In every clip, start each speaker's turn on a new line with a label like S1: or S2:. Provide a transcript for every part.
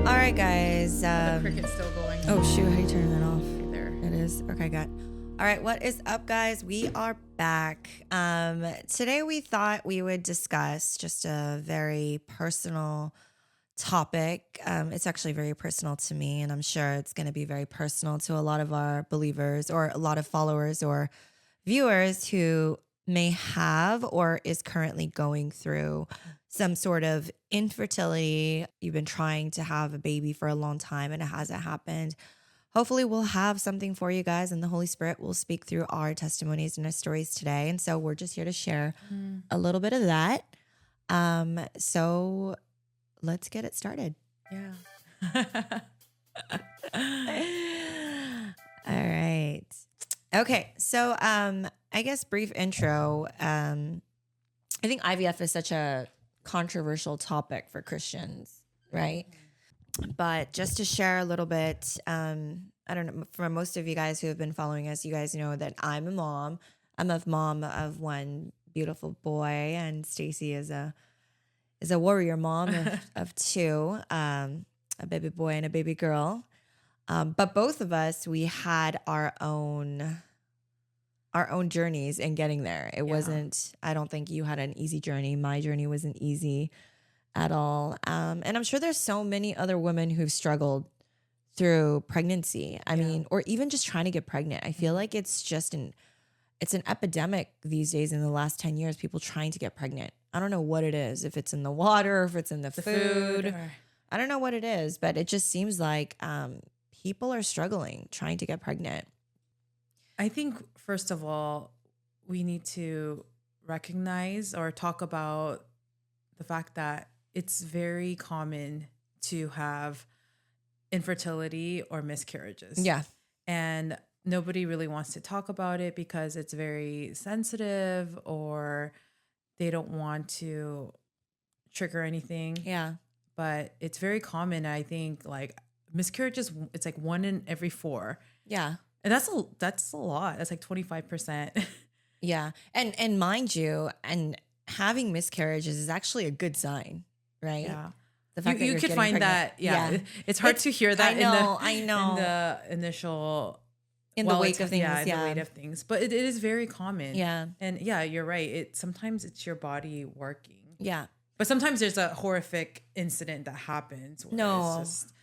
S1: All right, guys.
S2: The cricket's still going.
S1: Oh, shoot. How do you turn that off?
S2: Right there.
S1: It is. Okay, good. All right. What is up, guys? We are back. Today, we thought we would discuss just a very personal topic. It's actually very personal to me, and I'm sure it's going to be very personal to a lot of our believers or a lot of followers or viewers who may have or is currently going through some sort of infertility. You've been trying to have a baby for a long time and it hasn't happened. Hopefully we'll have something for you guys, and the Holy Spirit will speak through our testimonies and our stories today. And so we're just here to share a little bit of that. So let's get it started.
S2: Yeah.
S1: All right. Okay. So I guess brief intro. I think IVF is such a controversial topic for Christians, right? But just to share a little bit, I don't know, for most of you guys who have been following us, you guys know that I'm a mom. I'm a mom of one beautiful boy, and Stacy is a warrior mom of two, a baby boy and a baby girl. But both of us, we had our own journeys in getting there. It wasn't, I don't think you had an easy journey. My journey wasn't easy at all. And I'm sure there's so many other women who've struggled through pregnancy. I mean, or even just trying to get pregnant. I feel like it's an epidemic these days in the last 10 years, people trying to get pregnant. I don't know what it is, if it's in the water, if it's in the food. I don't know what it is, but it just seems like people are struggling trying to get pregnant.
S2: I think, first of all, we need to recognize or talk about the fact that it's very common to have infertility or miscarriages.
S1: Yeah.
S2: And nobody really wants to talk about it because it's very sensitive, or they don't want to trigger anything.
S1: Yeah.
S2: But it's very common. I think like miscarriages, it's like 1 in every 4.
S1: Yeah.
S2: And that's a lot. That's like 25%.
S1: Yeah. And mind you, and having miscarriages is actually a good sign, right?
S2: Yeah.
S1: The fact that
S2: You
S1: you're
S2: could
S1: getting
S2: find
S1: pregnant.
S2: that. Yeah. It's hard to hear that
S1: I know.
S2: in the initial,
S1: in the wake of things.
S2: Yeah, in the weight of things. But it is very common.
S1: Yeah.
S2: And yeah, you're right. Sometimes it's your body working.
S1: Yeah.
S2: But sometimes there's a horrific incident that happens.
S1: No.
S2: It's just,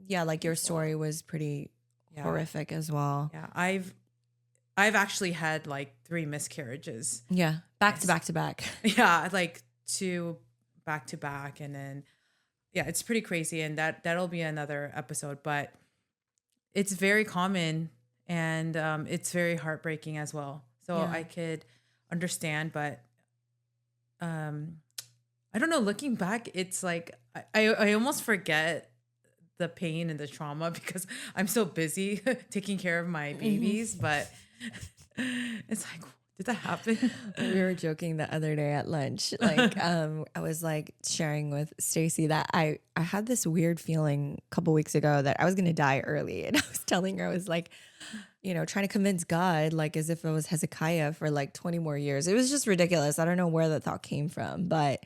S1: yeah, like your story was pretty horrific as well.
S2: Yeah. I've actually had like 3 miscarriages.
S1: Yeah. Back to back to back.
S2: Yeah, like 2 back to back, and then it's pretty crazy, and that'll be another episode, but it's very common, and it's very heartbreaking as well. So I could understand, but I don't know, looking back, it's like I almost forget the pain and the trauma because I'm so busy taking care of my babies, but it's like, did that happen?
S1: We were joking the other day at lunch. Like, I was like sharing with Stacy that I had this weird feeling a couple weeks ago that I was going to die early. And I was telling her, I was like, trying to convince God, like as if it was Hezekiah for like 20 more years. It was just ridiculous. I don't know where that thought came from, but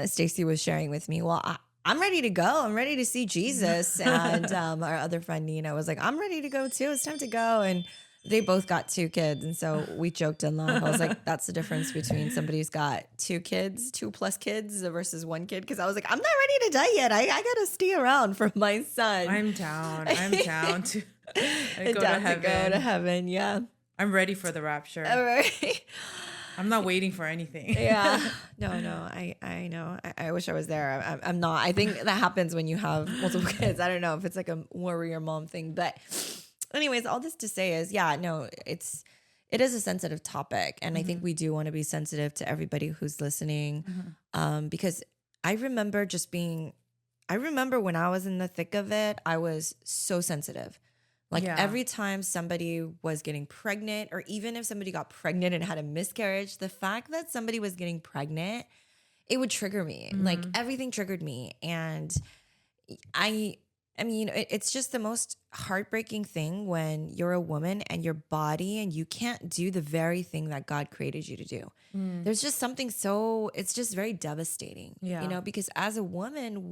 S1: Stacy was sharing with me, well, I'm ready to go. I'm ready to see Jesus. And our other friend, Nina, was like, I'm ready to go too. It's time to go. And they both got 2 kids. And so we joked and laughed. I was like, that's the difference between somebody who's got 2 kids, 2+ kids versus 1 kid. Because I was like, I'm not ready to die yet. I got to stay around for my son.
S2: I'm down to go
S1: to heaven. Yeah.
S2: I'm ready for the rapture.
S1: All right.
S2: I'm not waiting for anything.
S1: Yeah. No, I know. I wish I was there. I'm not. I think that happens when you have multiple kids. I don't know if it's like a warrior mom thing. But anyways, all this to say is, it is a sensitive topic. And I think we do want to be sensitive to everybody who's listening. Because I remember when I was in the thick of it, I was so sensitive. Like every time somebody was getting pregnant, or even if somebody got pregnant and had a miscarriage, the fact that somebody was getting pregnant, it would trigger me. Like everything triggered me. And I mean, it's just the most heartbreaking thing when you're a woman and your body and you can't do the very thing that God created you to do. There's just something it's just very devastating, you know, because as a woman,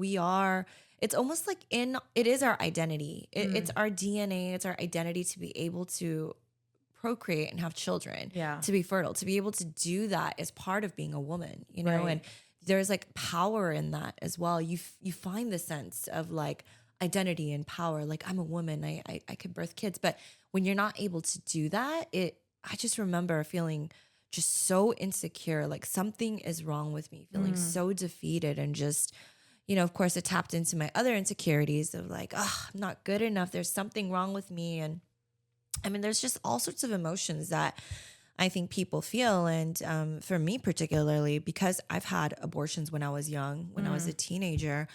S1: it's almost like it is our identity. It's our DNA. It's our identity to be able to procreate and have children,
S2: Yeah.
S1: to be fertile, to be able to do that is part of being a woman, you know,
S2: Right.
S1: and there's like power in that as well. You find the sense of like identity and power. Like I'm a woman, I could birth kids, but when you're not able to do that, I just remember feeling just so insecure, like something is wrong with me, feeling so defeated and just, you know, of course it tapped into my other insecurities of like, oh, I'm not good enough. There's something wrong with me. And I mean, there's just all sorts of emotions that I think people feel. And for me, particularly, because I've had abortions when I was young, when I was a teenager,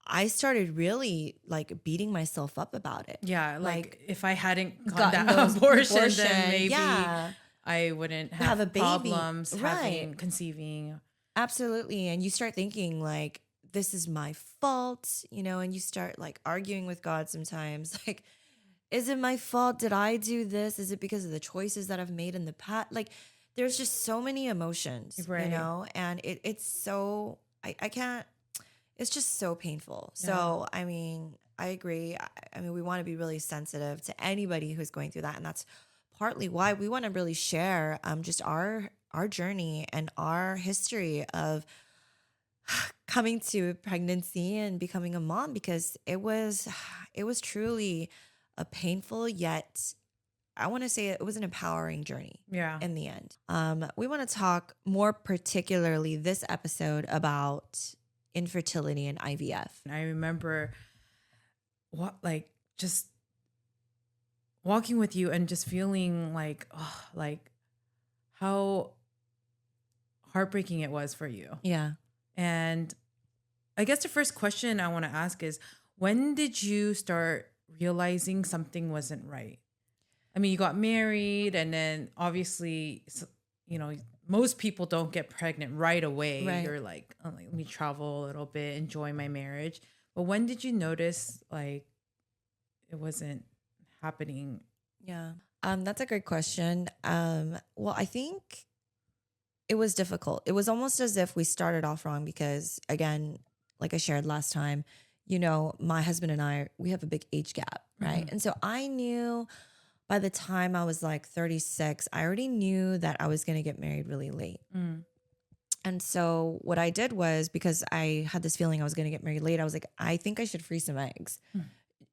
S1: I started really like beating myself up about it.
S2: Yeah, like if I hadn't
S1: gotten
S2: gotten that
S1: those
S2: abortion, then maybe
S1: yeah,
S2: I wouldn't
S1: have
S2: have
S1: a baby.
S2: problems
S1: Right.
S2: conceiving.
S1: Absolutely. And you start thinking like, this is my fault, you know, and you start like arguing with God sometimes. Like, is it my fault? Did I do this? Is it because of the choices that I've made in the past? Like, there's just so many emotions, you
S2: Right.
S1: know, and it's so, I can't, it's just so painful.
S2: Yeah.
S1: So, I mean, I agree. I mean, we want to be really sensitive to anybody who's going through that. And that's partly why we want to really share just our journey and our history of coming to pregnancy and becoming a mom, because it was truly a painful yet, I want to say it was an empowering journey.
S2: Yeah.
S1: In the end, we want to talk more particularly this episode about infertility and IVF.
S2: I remember just walking with you and just feeling like, oh, like how heartbreaking it was for you.
S1: Yeah.
S2: And I guess the first question I want to ask is, when did you start realizing something wasn't right? I mean, you got married, and then obviously, you know, most people don't get pregnant right away.
S1: Right.
S2: You're like, oh, let me travel a little bit, enjoy my marriage. But when did you notice like it wasn't happening?
S1: Yeah. That's a great question. Well, I think it was difficult. It was almost as if we started off wrong because, again, like I shared last time, you know, my husband and I, we have a big age gap, right? And so I knew by the time I was like 36, I already knew that I was going to get married really late. And so what I did was, because I had this feeling I was going to get married late, I was like, I think I should freeze some eggs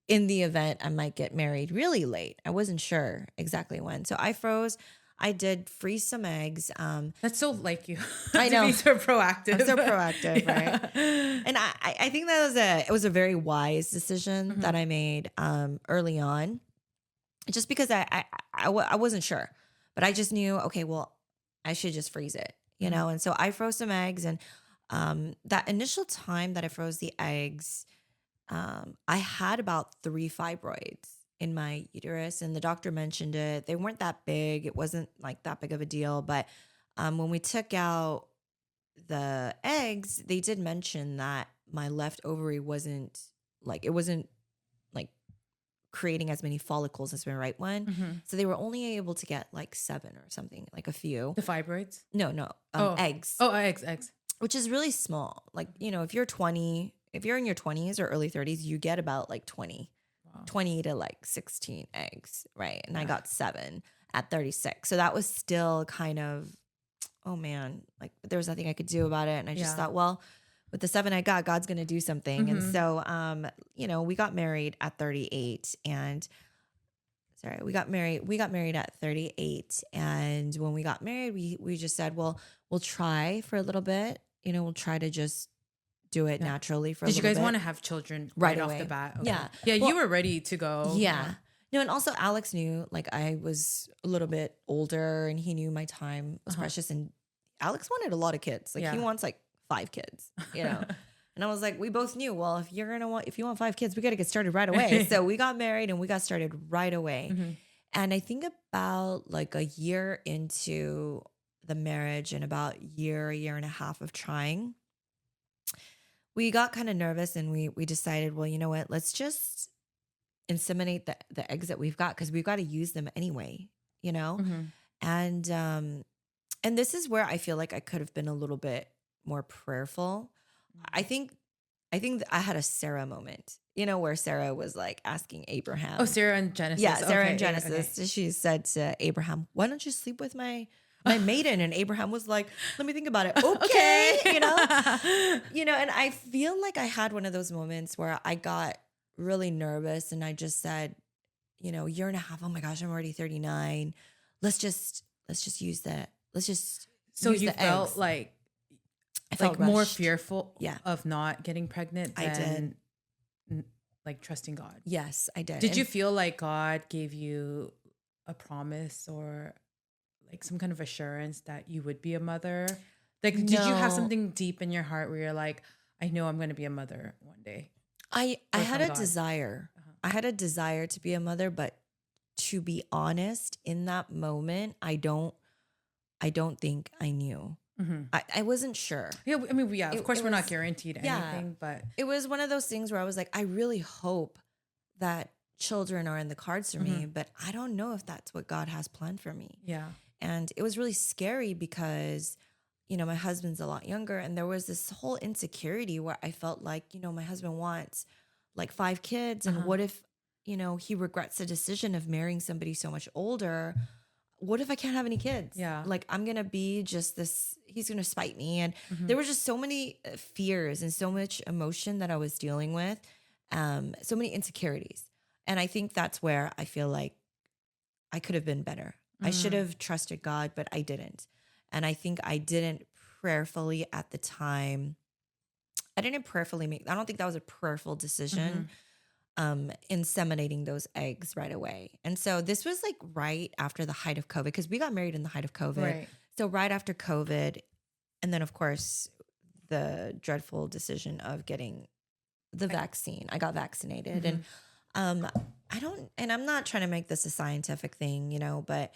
S1: in the event I might get married really late. I wasn't sure exactly when. So I did freeze some eggs.
S2: That's so like you.
S1: I know.
S2: To be so proactive.
S1: I'm so proactive, right? And I think that was a very wise decision that I made early on, just because I wasn't sure, but I just knew, okay, well, I should just freeze it, you know? And so I froze some eggs, and that initial time that I froze the eggs, I had about 3 fibroids in my uterus, and the doctor mentioned it. They weren't that big. It wasn't like that big of a deal. But when we took out the eggs, they did mention that my left ovary wasn't like creating as many follicles as my right one. So they were only able to get like 7 or something, like a few.
S2: The fibroids?
S1: No, eggs.
S2: Oh, eggs.
S1: Which is really small. Like, you know, if you're in your 20s or early 30s, you get about like 20 to like 16 eggs, right? And I got 7 at 36. So that was still kind of, oh man, like there was nothing I could do about it. And I just thought, well, with the 7 I got, God's going to do something. And so, you know, we got married at 38, and we got married at 38. And when we got married, we just said, well, we'll try for a little bit, you know, we'll try to just do it naturally for a little bit.
S2: Did you guys want to have children right off the bat? Okay.
S1: Yeah.
S2: Yeah,
S1: Well,
S2: you were ready to go.
S1: Yeah. No, and also Alex knew like I was a little bit older, and he knew my time was precious, and Alex wanted a lot of kids. Like he wants like 5 kids, you know. And I was like, we both knew, well, if you want 5 kids, we got to get started right away. So we got married and we got started right away. And I think about like a year into the marriage and about a year and a half of trying, we got kind of nervous, and we decided, well, you know what, let's just inseminate the eggs that we've got, because we've got to use them anyway, you know? And this is where I feel like I could have been a little bit more prayerful. I think I think I had a Sarah moment, where Sarah was like asking Abraham.
S2: Oh, Sarah in Genesis.
S1: Yeah, Sarah in
S2: Okay,
S1: Genesis.
S2: okay.
S1: She said to Abraham, "Why don't you sleep with my maiden?" And Abraham was like, "Let me think about it." Okay, And I feel like I had one of those moments where I got really nervous, and I just said, year and a half. Oh my gosh, I'm already 39. Let's just use that. Let's just
S2: So
S1: use
S2: you
S1: the
S2: felt
S1: eggs.
S2: like
S1: I felt
S2: more
S1: rushed.
S2: fearful
S1: Yeah.
S2: of not getting pregnant
S1: I did.
S2: than like trusting God.
S1: Yes, I did.
S2: Did you feel like God gave you a promise or like some kind of assurance that you would be a mother? Like, did you have
S1: No.
S2: something deep in your heart where you're like, I know I'm going to be a mother one day?
S1: I
S2: Or
S1: had
S2: from
S1: a
S2: God?
S1: desire. I had a desire to be a mother, but to be honest, in that moment, I don't think I knew. I wasn't sure.
S2: Yeah, I mean, yeah, of
S1: It-
S2: course,
S1: it
S2: we're not
S1: was-
S2: guaranteed
S1: yeah.
S2: anything, but
S1: It was one of those things where I was like, I really hope that children are in the cards for me, but I don't know if that's what God has planned for me.
S2: yeah.
S1: And it was really scary because, my husband's a lot younger, and there was this whole insecurity where I felt like, my husband wants like 5 kids. And what if, he regrets the decision of marrying somebody so much older? What if I can't have any kids?
S2: Yeah.
S1: Like, I'm going to be just this, he's going to spite me. And there were just so many fears and so much emotion that I was dealing with, so many insecurities. And I think that's where I feel like I could have been better. I should have trusted God, but I didn't. And I think I didn't prayerfully at the time. I don't think that was a prayerful decision. Inseminating those eggs right away. And so this was like right after the height of COVID, because we got married in the height of COVID.
S2: Right.
S1: So right after COVID, and then of course the dreadful decision of getting the vaccine. I got vaccinated, and I'm not trying to make this a scientific thing, but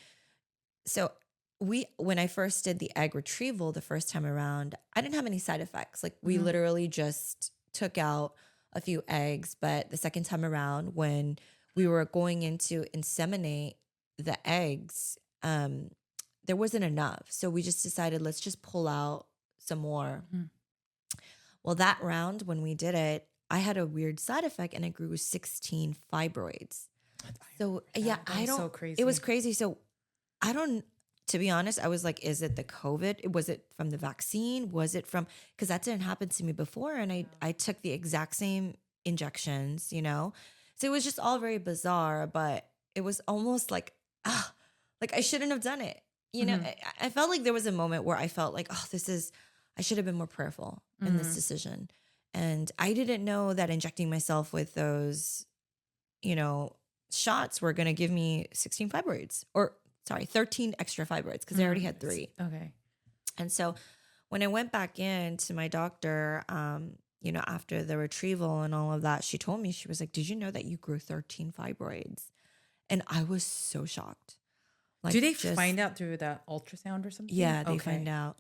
S1: so when I first did the egg retrieval the first time around, I didn't have any side effects. Like we literally just took out a few eggs, but the second time around when we were going in to inseminate the eggs, there wasn't enough. So we just decided, let's just pull out some more. Well, that round when we did it, I had a weird side effect and it grew 16 fibroids. So yeah,
S2: So crazy.
S1: It was crazy. So I don't, to be honest, I was like, is it the COVID? Was it from the vaccine? Was it from, because that didn't happen to me before. And I took the exact same injections, So it was just all very bizarre, but it was almost like, like I shouldn't have done it. I felt like there was a moment where I felt like, I should have been more prayerful in this decision. And I didn't know that injecting myself with those, shots were going to give me 16 fibroids, or 13 extra fibroids, because I already had 3.
S2: Okay.
S1: And so when I went back in to my doctor, after the retrieval and all of that, she told me, she was like, did you know that you grew 13 fibroids? And I was so shocked. Like,
S2: do they find out through the ultrasound or something?
S1: Yeah, they find out.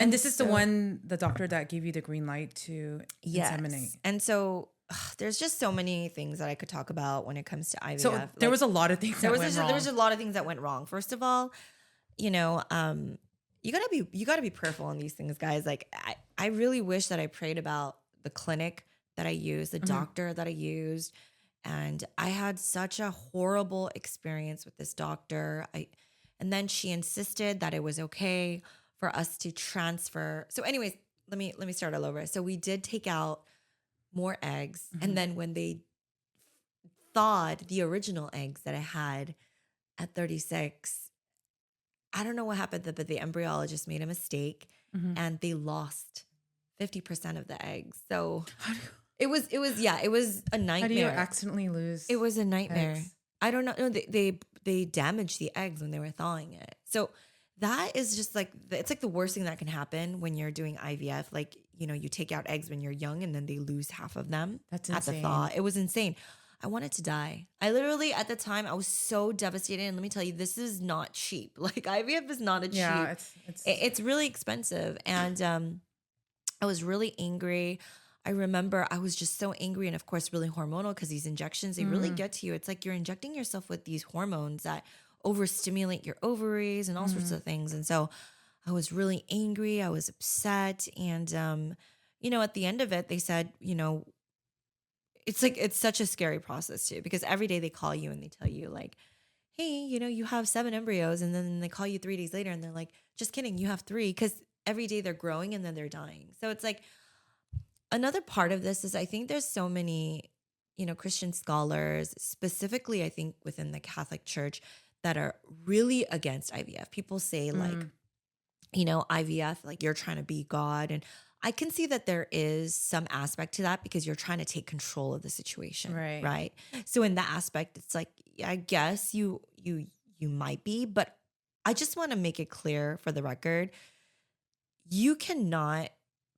S2: And this is the doctor that gave you the green light to inseminate.
S1: And so there's just so many things that I could talk about when it comes to IVF.
S2: So there was a lot of things that went wrong.
S1: There was a lot of things that went wrong. First of all, you gotta be prayerful on these things, guys. Like I really wish that I prayed about the clinic that I used, the doctor that I used. And I had such a horrible experience with this doctor. And then she insisted that it was okay for us to transfer. So anyways, let me start all over. So we did take out more eggs. And then when they thawed the original eggs that I had at 36, I don't know what happened, but the embryologist made a mistake and they lost 50% of the eggs. So it was a nightmare.
S2: How do you accidentally lose?
S1: It was a nightmare.
S2: eggs?
S1: I don't know. No, they damaged the eggs when they were thawing it. So that is just like, it's like the worst thing that can happen when you're doing IVF. Like, you take out eggs when you're young and then they lose half of them.
S2: That's
S1: at the
S2: insane.
S1: thaw. It was insane. I wanted to die. I literally, at the time, I was so devastated. And let me tell you, this is not cheap. Like IVF is not a cheap.
S2: Yeah,
S1: It's really expensive. And I was really angry. I remember I was just so angry and of course really hormonal, because these injections, they really get to you. It's like you're injecting yourself with these hormones that overstimulate your ovaries and all sorts of things. And so I was really angry. I was upset. And, at the end of it, they said, it's like, it's such a scary process too, because every day they call you and they tell you like, hey, you have 7 embryos. And then they call you 3 days later and they're like, just kidding, you have 3. Because every day they're growing and then they're dying. So it's like, another part of this is I think there's so many, Christian scholars, specifically, I think within the Catholic Church, that are really against IVF. People say like, IVF, like you're trying to be God. And I can see that there is some aspect to that because you're trying to take control of the situation.
S2: Right.
S1: Right. So in that aspect, it's like, yeah, I guess you might be, but I just want to make it clear for the record, you cannot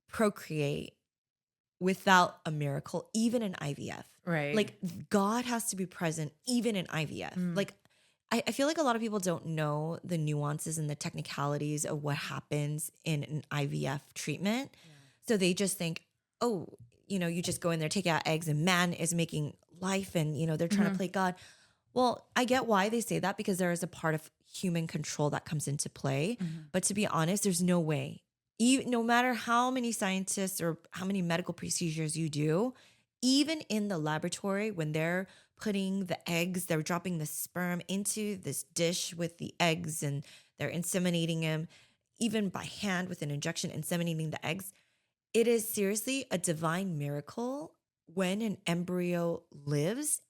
S1: procreate without a miracle, even in IVF.
S2: Right.
S1: Like God has to be present even in IVF. Like I feel like a lot of people don't know the nuances and the technicalities of what happens in an IVF treatment. Yeah. So they just think, oh, you just go in there, take out eggs, and man is making life, and they're trying to play God. Well, I get why they say that, because there is a part of human control that comes into play. But to be honest, there's no way. No matter how many scientists or how many medical procedures you do, even in the laboratory, when they're putting the eggs, they're dropping the sperm into this dish with the eggs and they're inseminating them, even by hand with an injection, inseminating the eggs. It is seriously a divine miracle when an embryo lives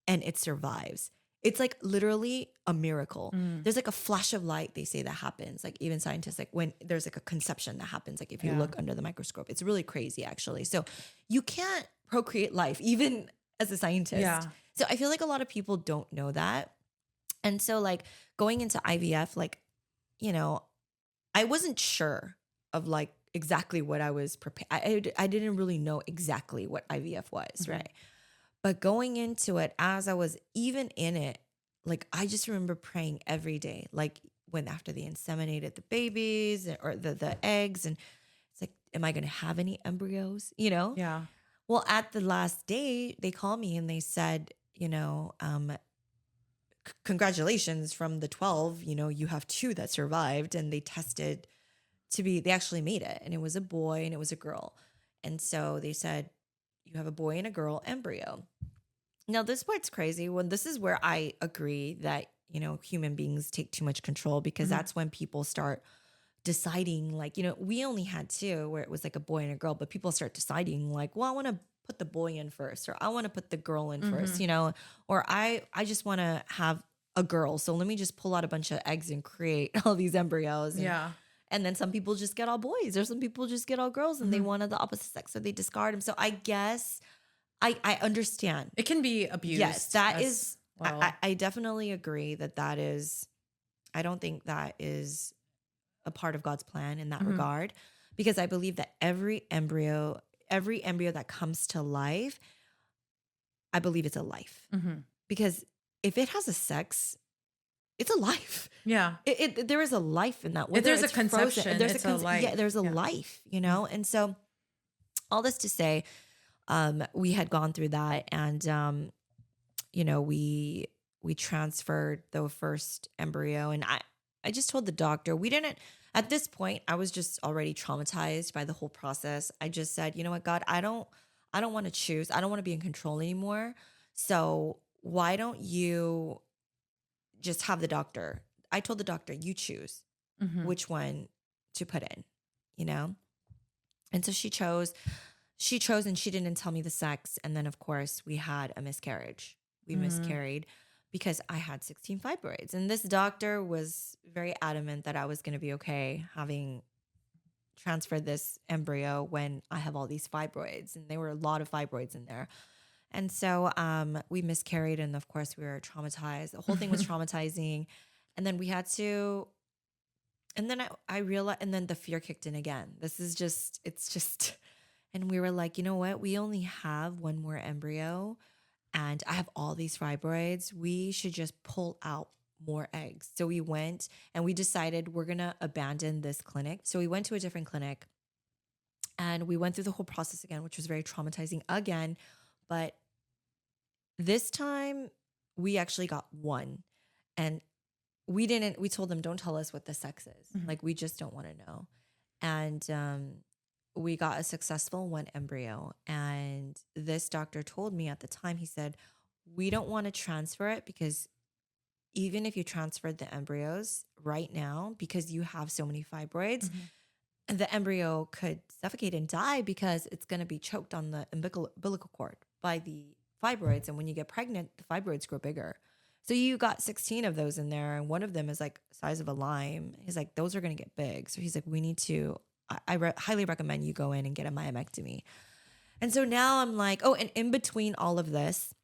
S1: and it survives. It's like literally a miracle. There's like a flash of light, they say, that happens. Like even scientists, like when there's like a conception that happens, like if you look under the microscope, it's really crazy actually. So you can't procreate life even as a scientist. Yeah. So I feel like a lot of people don't know that. And so like going into IVF, like, I wasn't sure of like exactly what I was prepared. I didn't really know exactly what IVF was, right? But going into it, as I was even in it, like I just remember praying every day, like when after they inseminated the babies or the eggs, and it's like, am I going to have any embryos?
S2: Yeah.
S1: Well, at the last day, they called me and they said, congratulations, from the 12, you have 2 that survived, and they tested they actually made it, and it was a boy and it was a girl. And so they said, you have a boy and a girl embryo. Now, this part's crazy. This is where I agree that, human beings take too much control, because that's when people start deciding, like, we only had 2 where it was like a boy and a girl, but people start deciding like, well, I want to put the boy in first, or I want to put the girl in first, or I just want to have a girl. So let me just pull out a bunch of eggs and create all these embryos. And then some people just get all boys, or some people just get all girls, and they wanted the opposite sex, so they discard them. So I guess I understand.
S2: It can be abused.
S1: Yes, that is, well. I definitely agree that is, I don't think that is a part of God's plan in that regard, because I believe that every embryo that comes to life, I believe it's a life. Because if it has a sex, it's a life.
S2: Yeah.
S1: There is a life in that.
S2: If there's a conception, it's a life.
S1: Yeah, there's a life, And so all this to say, we had gone through that, and, we transferred the first embryo, and I just told the doctor, at this point, I was just already traumatized by the whole process. I just said, you know what, God, I don't want to choose. I don't want to be in control anymore. So why don't you just have the doctor? I told the doctor, you choose which one to put in, And so she chose, and she didn't tell me the sex. And then of course we had a miscarriage. We miscarried because I had 16 fibroids. And this doctor was very adamant that I was going to be okay having transferred this embryo when I have all these fibroids. And there were a lot of fibroids in there. And so we miscarried, and of course we were traumatized. The whole thing was traumatizing. And then we had to, and then I realized, and then the fear kicked in again. And we were like, you know what? We only have one more embryo, and I have all these fibroids. We should just pull out more eggs. So we went and we decided we're going to abandon this clinic. So we went to a different clinic, and we went through the whole process again, which was very traumatizing again. But this time we actually got one, and we told them, don't tell us what the sex is. Like, we just don't want to know. And we got a successful one embryo. And this doctor told me at the time, he said, we don't want to transfer it because even if you transferred the embryos right now, because you have so many fibroids, the embryo could suffocate and die because it's going to be choked on the umbilical cord by the fibroids. And when you get pregnant, the fibroids grow bigger. So you got 16 of those in there, and one of them is like the size of a lime. He's like, those are going to get big. So he's like, we need to, highly recommend you go in and get a myomectomy. And so now I'm like, oh, and in between all of this,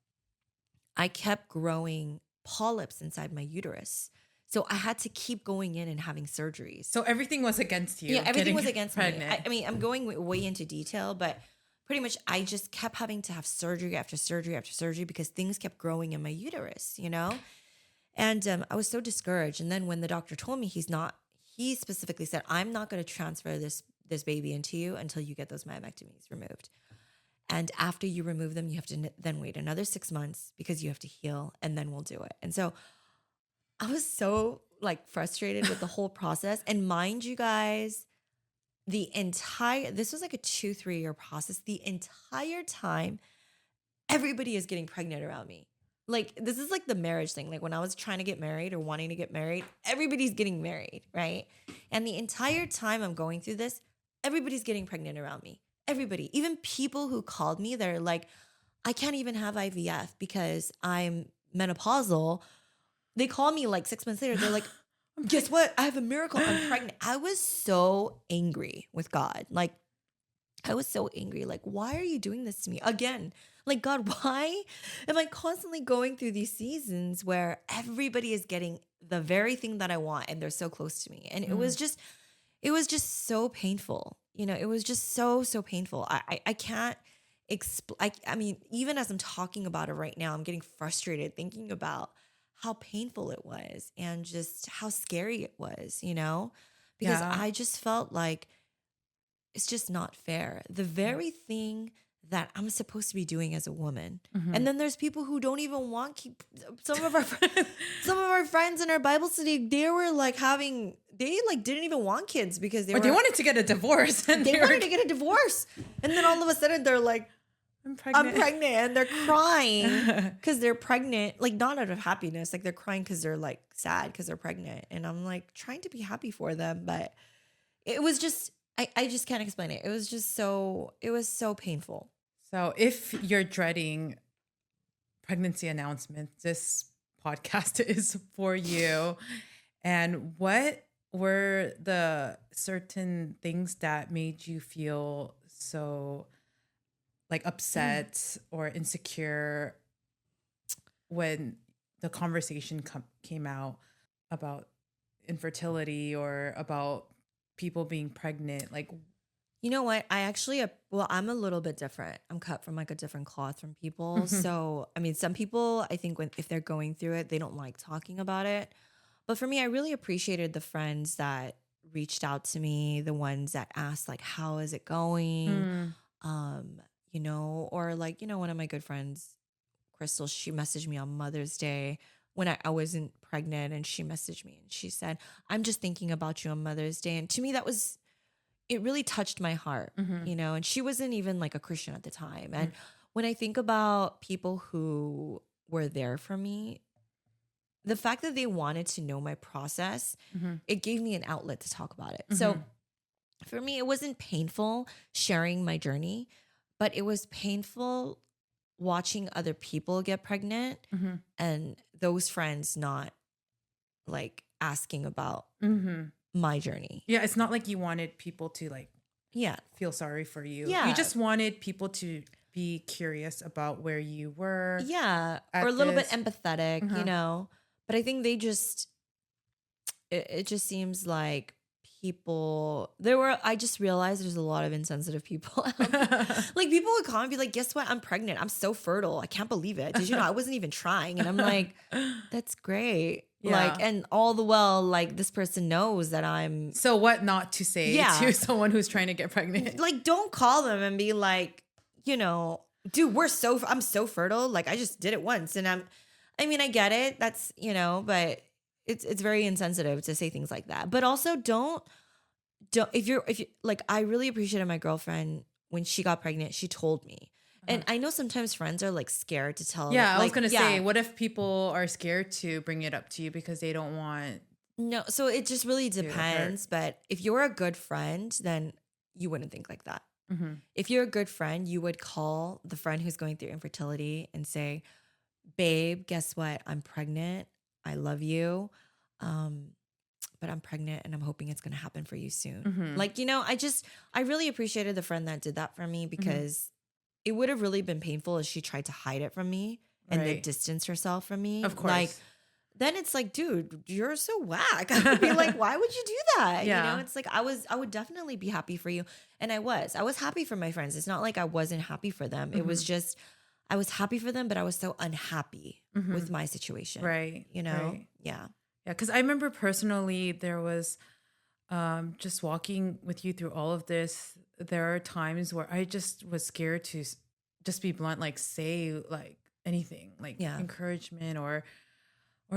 S1: I kept growing polyps inside my uterus. So I had to keep going in and having surgeries.
S2: So everything was against you.
S1: Yeah, everything was against
S2: pregnant.
S1: me. I mean, I'm going way into detail, but pretty much I just kept having to have surgery after surgery after surgery because things kept growing in my uterus, you know? And I was so discouraged. And then when the doctor told me he specifically said, I'm not going to transfer this baby into you until you get those myomectomies removed. And after you remove them, you have to then wait another 6 months because you have to heal, and then we'll do it. And so I was so like frustrated with the whole process. And mind you guys, this was like a 2-3 year process. The entire time, everybody is getting pregnant around me. Like, this is like the marriage thing. Like when I was trying to get married or wanting to get married, everybody's getting married, right? And the entire time I'm going through this, everybody's getting pregnant around me. Everybody, even people who called me, they're like, I can't even have IVF because I'm menopausal. They call me like 6 months later. They're like, guess what? I have a miracle. I'm pregnant. I was so angry with God. Like, I was so angry. Like, why are you doing this to me again? Like, God, why am I constantly going through these seasons where everybody is getting the very thing that I want and they're so close to me? And it was just so painful. You know, it was just so painful. I can't explain. I mean, even as I'm talking about it right now, I'm getting frustrated thinking about how painful it was and just how scary it was, you know, because I just felt like it's just not fair. The very thing that I'm supposed to be doing as a woman. And then there's people who don't even want some of our friends in our Bible study, they were like they like didn't even want kids because they
S2: wanted to get a divorce. And
S1: they wanted to get a divorce. And then all of a sudden they're like, I'm pregnant. And they're crying because they're pregnant, like not out of happiness. Like they're crying because they're like sad because they're pregnant. And I'm like trying to be happy for them. But it was just, I just can't explain it. It was so painful.
S2: So if you're dreading pregnancy announcements, this podcast is for you. And what were the certain things that made you feel so like upset or insecure when the conversation came out about infertility or about people being pregnant? Like,
S1: you know what? I'm a little bit different. I'm cut from like a different cloth from people. So, I mean, some people, I think if they're going through it, they don't like talking about it. But for me, I really appreciated the friends that reached out to me, the ones that asked like, how is it going? You know, or like, you know, one of my good friends, Crystal, she messaged me on Mother's Day when I wasn't pregnant, and she messaged me and she said, I'm just thinking about you on Mother's Day. And to me, it really touched my heart, you know, and she wasn't even like a Christian at the time. And when I think about people who were there for me, the fact that they wanted to know my process, it gave me an outlet to talk about it. So for me, it wasn't painful sharing my journey, but it was painful watching other people get pregnant and those friends not like asking about my journey.
S2: Yeah, it's not like you wanted people to like feel sorry for you.
S1: Yeah.
S2: You just wanted people to be curious about where you were.
S1: Yeah. Or a little bit empathetic, you know. But I think they just it just seems like I just realized there's a lot of insensitive people out there. Like people would call and be like, guess what? I'm pregnant. I'm so fertile. I can't believe it. Did you know I wasn't even trying? And I'm like, that's great. Yeah. Like, and all the while, like this person knows that I'm.
S2: So what not to say to someone who's trying to get pregnant?
S1: Like, don't call them and be like, you know, dude, I'm so fertile. Like I just did it once. And I mean, I get it. That's, you know, but it's very insensitive to say things like that. But also don't don't, if you like, I really appreciated my girlfriend when she got pregnant, she told me. And I know sometimes friends are like scared to tell.
S2: Yeah, I was
S1: like,
S2: gonna say, what if people are scared to bring it up to you because they don't want
S1: No, so it just really
S2: to hurt?
S1: depends. But if you're a good friend, then you wouldn't think like that.
S2: Mm-hmm.
S1: If you're a good friend, you would call the friend who's going through infertility and say, babe, guess what? I'm pregnant. I love you. Um, but I'm pregnant and I'm hoping it's going to happen for you soon.
S2: Mm-hmm.
S1: Like, I really appreciated the friend that did that for me because it would have really been painful if she tried to hide it from me and then
S2: Right.
S1: distance herself from me.
S2: Of course.
S1: Like, then it's like, dude, you're so whack. I would be like, why would you do that?
S2: Yeah.
S1: It's like, I would definitely be happy for you. And I was happy for my friends. It's not like I wasn't happy for them. It was just, I was happy for them, but I was so unhappy with my situation.
S2: Right. Right.
S1: Yeah.
S2: Yeah. Cause I remember personally, there was just walking with you through all of this. There are times where I just was scared to just be blunt, like say like anything, like encouragement or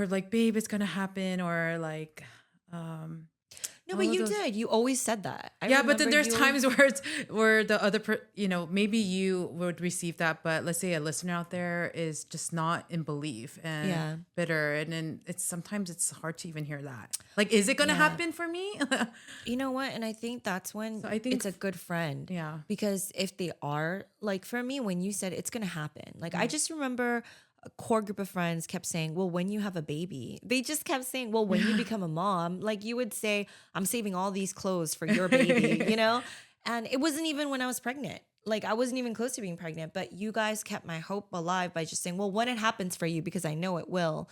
S2: like, babe, it's gonna happen, or like,
S1: No, but you did. You always said that.
S2: Yeah, but then there's times where it's where the other, maybe you would receive that, but let's say a listener out there is just not in belief and bitter, and then sometimes it's hard to even hear that. Like, is it gonna happen for me?
S1: You know what? And I think that's when I think it's a good friend.
S2: Yeah.
S1: Because if they are, like for me, when you said it's gonna happen, like I just remember a core group of friends kept saying, well, when you have a baby, they just kept saying, well, when you become a mom, like you would say, I'm saving all these clothes for your baby, And it wasn't even when I was pregnant. Like I wasn't even close to being pregnant, but you guys kept my hope alive by just saying, well, when it happens for you, because I know it will.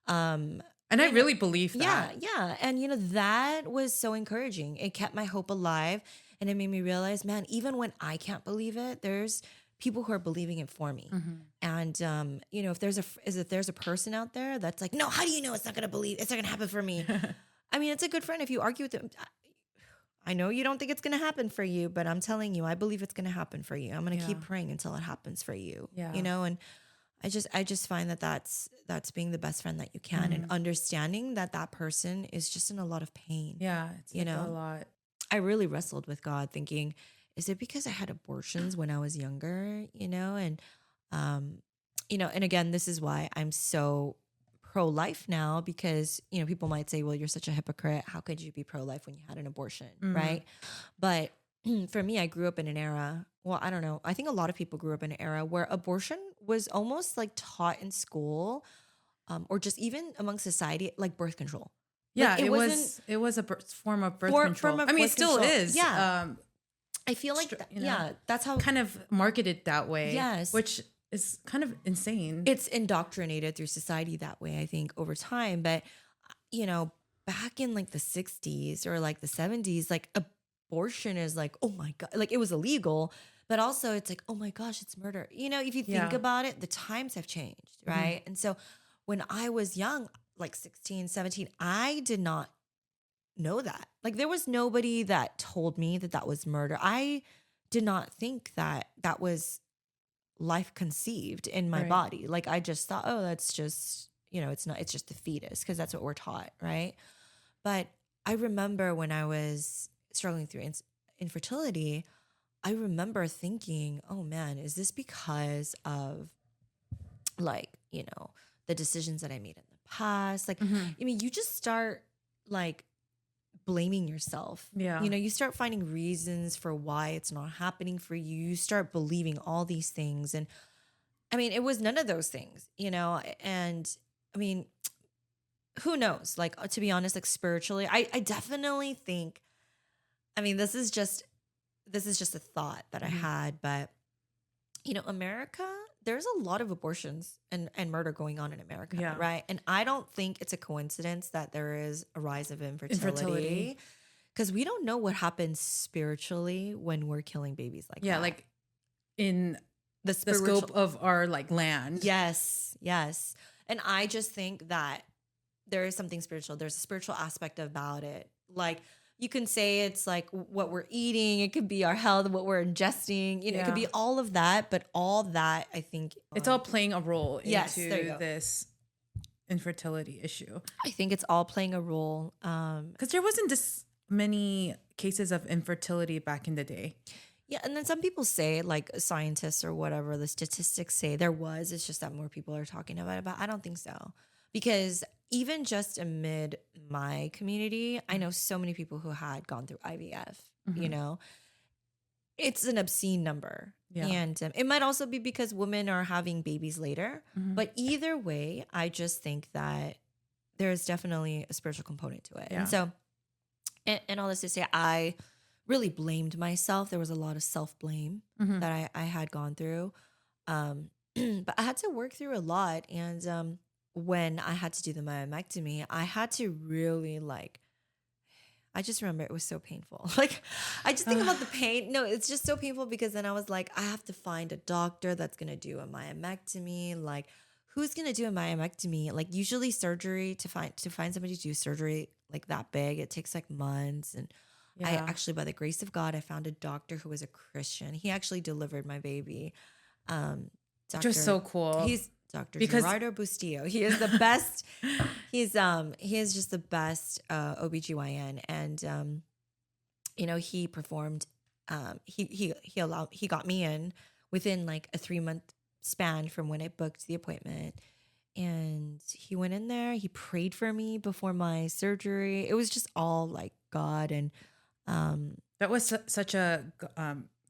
S2: And I really believe that.
S1: Yeah. And that was so encouraging. It kept my hope alive. And it made me realize, man, even when I can't believe it, there's people who are believing it for me. And if there's a person out there that's like, no, how do you know it's not gonna happen for me? I mean, it's a good friend. If you argue with them, I know you don't think it's gonna happen for you, but I'm telling you, I believe it's gonna happen for you. I'm gonna keep praying until it happens for you.
S2: Yeah.
S1: And I just find that's being the best friend that you can, and understanding that person is just in a lot of pain.
S2: Yeah, it's like a lot.
S1: I really wrestled with God, thinking, is it because I had abortions when I was younger? And and again, this is why I'm so pro-life now, because people might say, well, you're such a hypocrite. How could you be pro-life when you had an abortion, right? But for me, I grew up in an era. Well, I don't know. I think a lot of people grew up in an era where abortion was almost like taught in school, or just even among society, like birth control.
S2: Yeah,
S1: like,
S2: it was a form of birth control. I mean, it still is.
S1: Yeah. I feel like, that's how
S2: kind of marketed that way.
S1: Yes.
S2: Which is kind of insane.
S1: It's indoctrinated through society that way, I think, over time. But, back in like the 60s or like the 70s, like abortion is like, oh my God, like it was illegal. But also it's like, oh my gosh, it's murder. If you think about it, the times have changed, right? And so when I was young, like 16, 17, I did not know that. Like there was nobody that told me that was murder. I did not think that was life conceived in my body. Like I just thought, oh, that's just, it's just the fetus, because that's what we're taught, right? But I remember when I was struggling through infertility, I remember thinking, oh man, is this because of like, the decisions that I made in the past? Like, I mean, you just start like blaming yourself.
S2: Yeah.
S1: You start finding reasons for why it's not happening for you. You start believing all these things. And I mean, it was none of those things, and I mean, who knows? Like, to be honest, like spiritually, I definitely think, I mean, this is just a thought that I had, but America, there's a lot of abortions and murder going on in America, right? And I don't think it's a coincidence that there is a rise of infertility, because we don't know what happens spiritually when we're killing babies like that. Yeah,
S2: like in the scope of our like land.
S1: Yes. And I just think that there is something spiritual. There's a spiritual aspect about it. Like, you can say it's like what we're eating. It could be our health, what we're ingesting. It could be all of that. But all that, I think,
S2: it's all playing a role into this infertility issue.
S1: I think it's all playing a role.
S2: Because there wasn't this. many cases of infertility back in the day.
S1: Yeah, and then some people say, like scientists or whatever, the statistics say there was. It's just that more people are talking about it. But I don't think so, because even just amid my community, I know so many people who had gone through IVF. You know, it's an obscene number,
S2: Yeah.
S1: and it might also be because women are having babies later. But either way, I just think that there's definitely a spiritual component to it,
S2: Yeah.
S1: and so, and all this to say, I really blamed myself. There was a lot of self-blame that I had gone through. But I had to work through a lot. And when I had to do the myomectomy, I had to really I just remember it was so painful. Like, I just think about the pain. No, it's just so painful because then I was like, I have to find a doctor that's going to do a myomectomy. Like, who's going to do a myomectomy? Like, usually surgery, to find somebody to do surgery like that big, it takes like months. And I
S2: Yeah.
S1: actually, by the grace of God, I found a doctor who was a Christian. He actually delivered my baby.
S2: Which was so cool.
S1: He's Dr.
S2: Because-
S1: Gerardo Bustillo. He is the best. He is just the best OBGYN. And he performed he got me in within like a 3-month span from when I booked the appointment. And he went in there, he prayed for me before my surgery. It was just all like God. And
S2: That was such a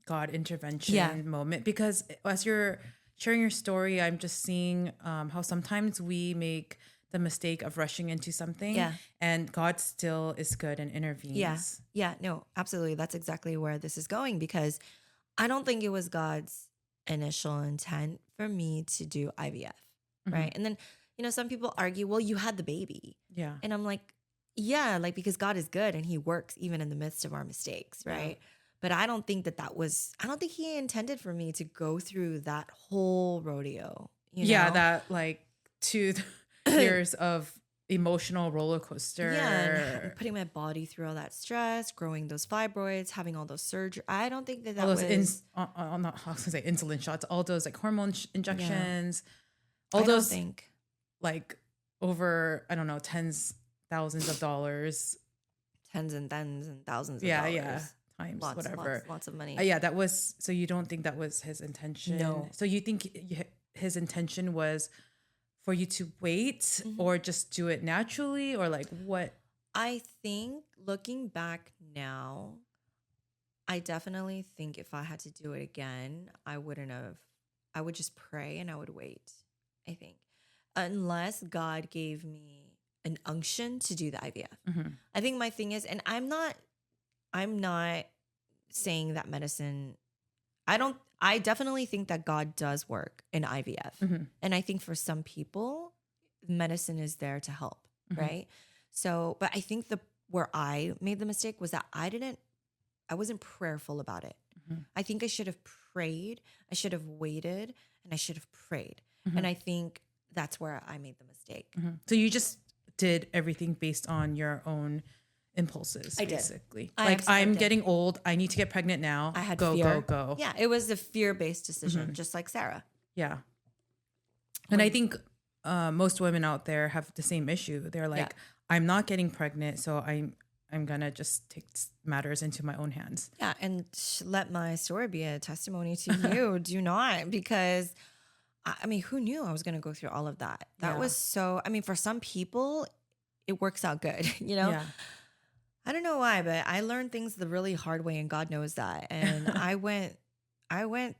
S2: God intervention moment, because as you're sharing your story, I'm just seeing how sometimes we make the mistake of rushing into something, and God still is good and intervenes.
S1: Yeah, no, absolutely. That's exactly where this is going, because I don't think it was God's initial intent for me to do IVF, right? And then, some people argue, well, you had the baby.
S2: Yeah.
S1: And I'm like, yeah, like, because God is good and he works even in the midst of our mistakes, right? But I don't think I don't think he intended for me to go through that whole rodeo.
S2: Yeah, that like 2 years of emotional roller coaster.
S1: Yeah, and putting my body through all that stress, growing those fibroids, having all those surgery. I don't think that
S2: all those
S1: was...
S2: I was gonna say insulin shots, all those like hormone injections,
S1: I
S2: all
S1: don't
S2: those
S1: think...
S2: like over, I don't know, thousands of dollars.
S1: Tens and thousands of dollars.
S2: Yeah. Times whatever.
S1: Lots of money.
S2: Yeah, that was, so you don't think that was his intention?
S1: No.
S2: So you think his intention was for you to wait or just do it naturally, or like what?
S1: I think looking back now, I definitely think if I had to do it again, I would just pray and I would wait, I think. Unless God gave me an unction to do the IVF. I think my thing is, and I'm not saying that medicine, I definitely think that God does work in IVF. And I think for some people, medicine is there to help, right? So, but I think where I made the mistake was that I wasn't prayerful about it. I think I should have prayed, I should have waited, and I should have prayed. And I think that's where I made the mistake.
S2: So you just did everything based on your own impulses,
S1: I did.
S2: basically.
S1: I
S2: Like,
S1: absolutely
S2: I'm
S1: did.
S2: getting old, I need to get pregnant now.
S1: I had
S2: go,
S1: fear.
S2: go.
S1: Yeah, it was a fear-based decision, just like Sarah.
S2: Yeah. And I think most women out there have the same issue. They're like, I'm not getting pregnant, so I'm gonna just take matters into my own hands.
S1: Yeah, and let my story be a testimony to you. Do not, because I mean, who knew I was going to go through all of that? That was so, I mean, for some people, it works out good,
S2: Yeah.
S1: I don't know why, but I learned things the really hard way, and God knows that. And I went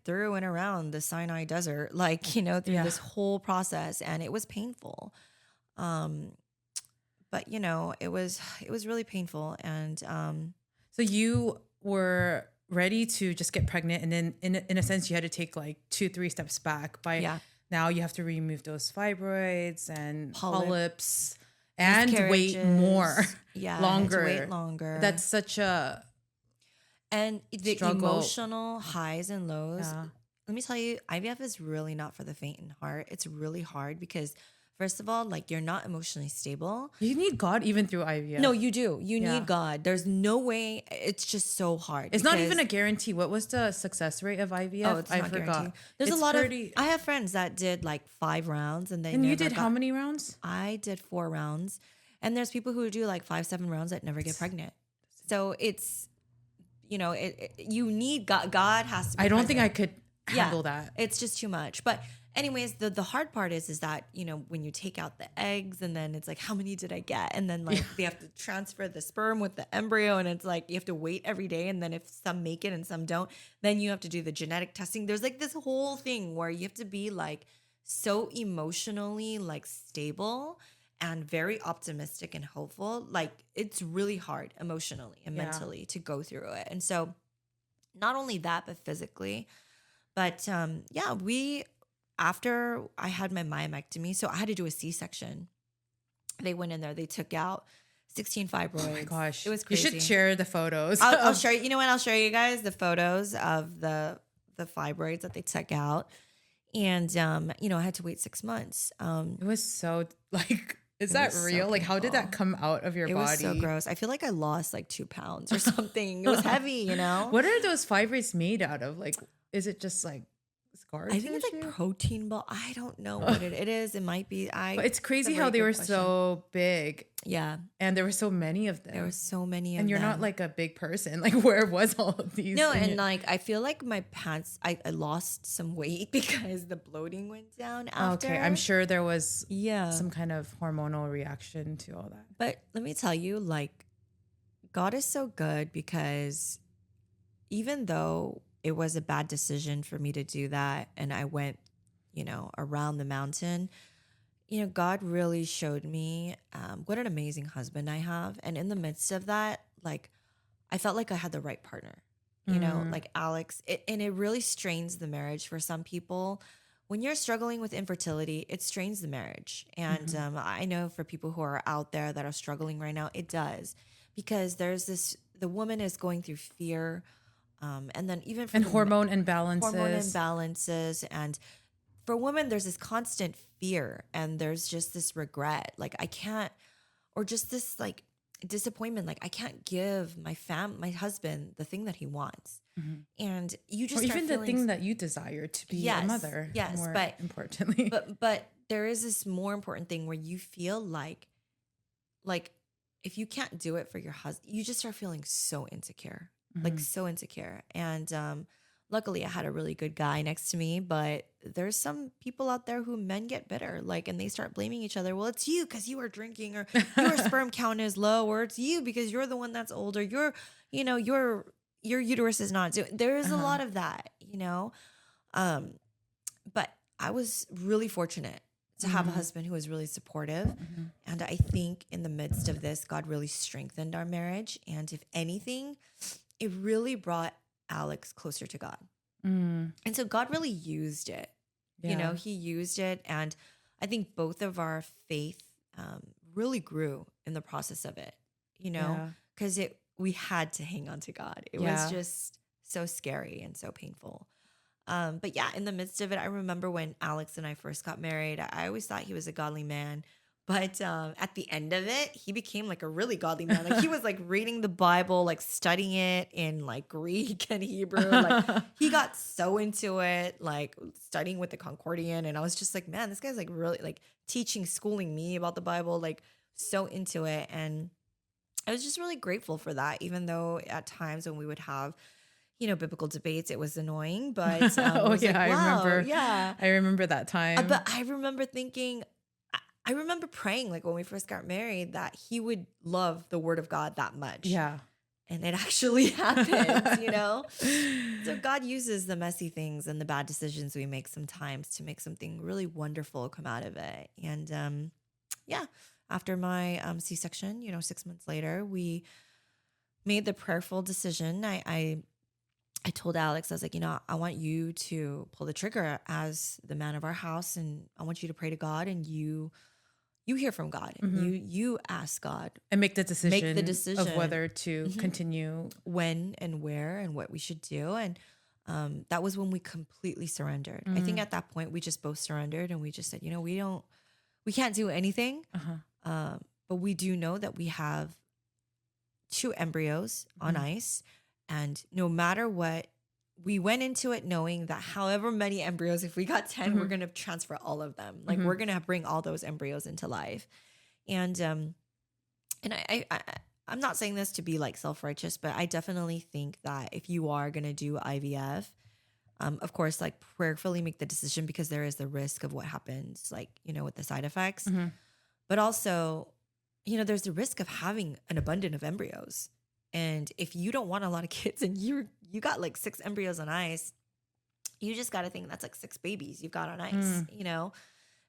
S1: through and around the Sinai desert, like, through this whole process, and it was painful. But it was really painful. And
S2: so you were ready to just get pregnant, and then in a sense you had to take like 2-3 steps back now you have to remove those fibroids and polyps and wait more longer.
S1: Wait longer.
S2: That's such a
S1: the
S2: struggle.
S1: Emotional highs and lows. Let me tell you, IVF is really not for the faint in heart. It's really hard because, first of all, like, you're not emotionally stable.
S2: You need God even through IVF.
S1: No, you do. You need God. There's no way. It's just so hard.
S2: It's not even a guarantee. What was the success rate of IVF?
S1: Oh, it's not guaranteed. There's a lot of. I have friends that did like 5 rounds, and
S2: you did how many rounds?
S1: I did 4 rounds, and there's people who do like 5-7 rounds that never get pregnant. So it's, you need God. God has to be
S2: I don't think I
S1: present.
S2: could handle that.
S1: It's just too much. But anyways, the hard part is that, when you take out the eggs and then it's like, how many did I get? And then like they have to transfer the sperm with the embryo, and it's like you have to wait every day. And then if some make it and some don't, then you have to do the genetic testing. There's like this whole thing where you have to be like so emotionally like stable and very optimistic and hopeful. Like it's really hard emotionally and mentally to go through it. And so not only that, but physically. But after I had my myomectomy, so I had to do a C-section. They went in there, they took out 16 fibroids.
S2: Oh my gosh.
S1: It was crazy.
S2: You should share the photos.
S1: I'll show you. You know what? I'll show you guys the photos of the fibroids that they took out. And, I had to wait 6 months.
S2: It was so like, is that real? Like, how did that come out of your body?
S1: It was so gross. I feel like I lost like 2 pounds or something. It was heavy,
S2: What are those fibroids made out of? Like, is it just like scar
S1: I think it's like protein ball. I don't know what it is. It might be.
S2: But it's crazy how they were so big.
S1: Yeah.
S2: And there were so many of them.
S1: There were so many of them.
S2: And you're not like a big person. Like, where was all of these?
S1: No, and like I feel like my pants, I lost some weight because the bloating went down after.
S2: Okay, I'm sure there was
S1: Yeah.
S2: some kind of hormonal reaction to all that.
S1: But let me tell you, like, God is so good because even though it was a bad decision for me to do that, and I went, around the mountain, God really showed me what an amazing husband I have. And in the midst of that, like, I felt like I had the right partner, like Alex. And it really strains the marriage for some people. When you're struggling with infertility, it strains the marriage. And I know for people who are out there that are struggling right now, it does. Because the woman is going through fear. And then even for
S2: hormone imbalances.
S1: And for women, there's this constant fear and there's just this regret. Like I can't, or just this like disappointment. Like I can't give my husband the thing that he wants. And you just,
S2: or even the thing that you desire to be a mother.
S1: Yes.
S2: More
S1: but
S2: importantly,
S1: but there is this more important thing where you feel like if you can't do it for your husband, you just start feeling so insecure. Like so insecure. And luckily I had a really good guy next to me, but there's some people out there who men get bitter, like, and they start blaming each other. Well, it's you because you are drinking, or your sperm count is low, or it's you because you're the one that's older. Your uterus is not doing. There is a lot of that, but I was really fortunate to have a husband who was really supportive. And I think in the midst of this, God really strengthened our marriage. And if anything, it really brought Alex closer to God. And so God really used it. He used it. And I think both of our faith really grew in the process of it, because we had to hang on to God. It was just so scary and so painful. But yeah, in the midst of it, I remember when Alex and I first got married, I always thought he was a godly man. But at the end of it, he became like a really godly man. Like he was like reading the Bible, like studying it in like Greek and Hebrew. Like he got so into it, like studying with the Concordian. And I was just like, man, this guy's like really like schooling me about the Bible, like so into it. And I was just really grateful for that, even though at times when we would have biblical debates, it was annoying. But
S2: I remember that time.
S1: But I remember thinking, I remember praying like when we first got married that he would love the word of God that much.
S2: Yeah.
S1: And it actually happens, So God uses the messy things and the bad decisions we make sometimes to make something really wonderful come out of it. And after my C-section, 6 months later, we made the prayerful decision. I told Alex, I was like, I want you to pull the trigger as the man of our house, and I want you to pray to God, and you hear from God, and you ask God
S2: and make the decision of whether to continue,
S1: when and where and what we should do. And that was when we completely surrendered. I think at that point we just both surrendered, and we just said, we can't do anything, but we do know that we have 2 embryos on ice. And no matter what, we went into it knowing that however many embryos, if we got 10, we're going to transfer all of them. Like we're going to bring all those embryos into life. And I I'm not saying this to be like self-righteous, but I definitely think that if you are going to do IVF, of course, like prayerfully make the decision, because there is the risk of what happens, like, with the side effects.
S2: Mm-hmm.
S1: But also, there's the risk of having an abundance of embryos. And if you don't want a lot of kids and you got like 6 embryos on ice, you just got to think that's like 6 babies you've got on ice,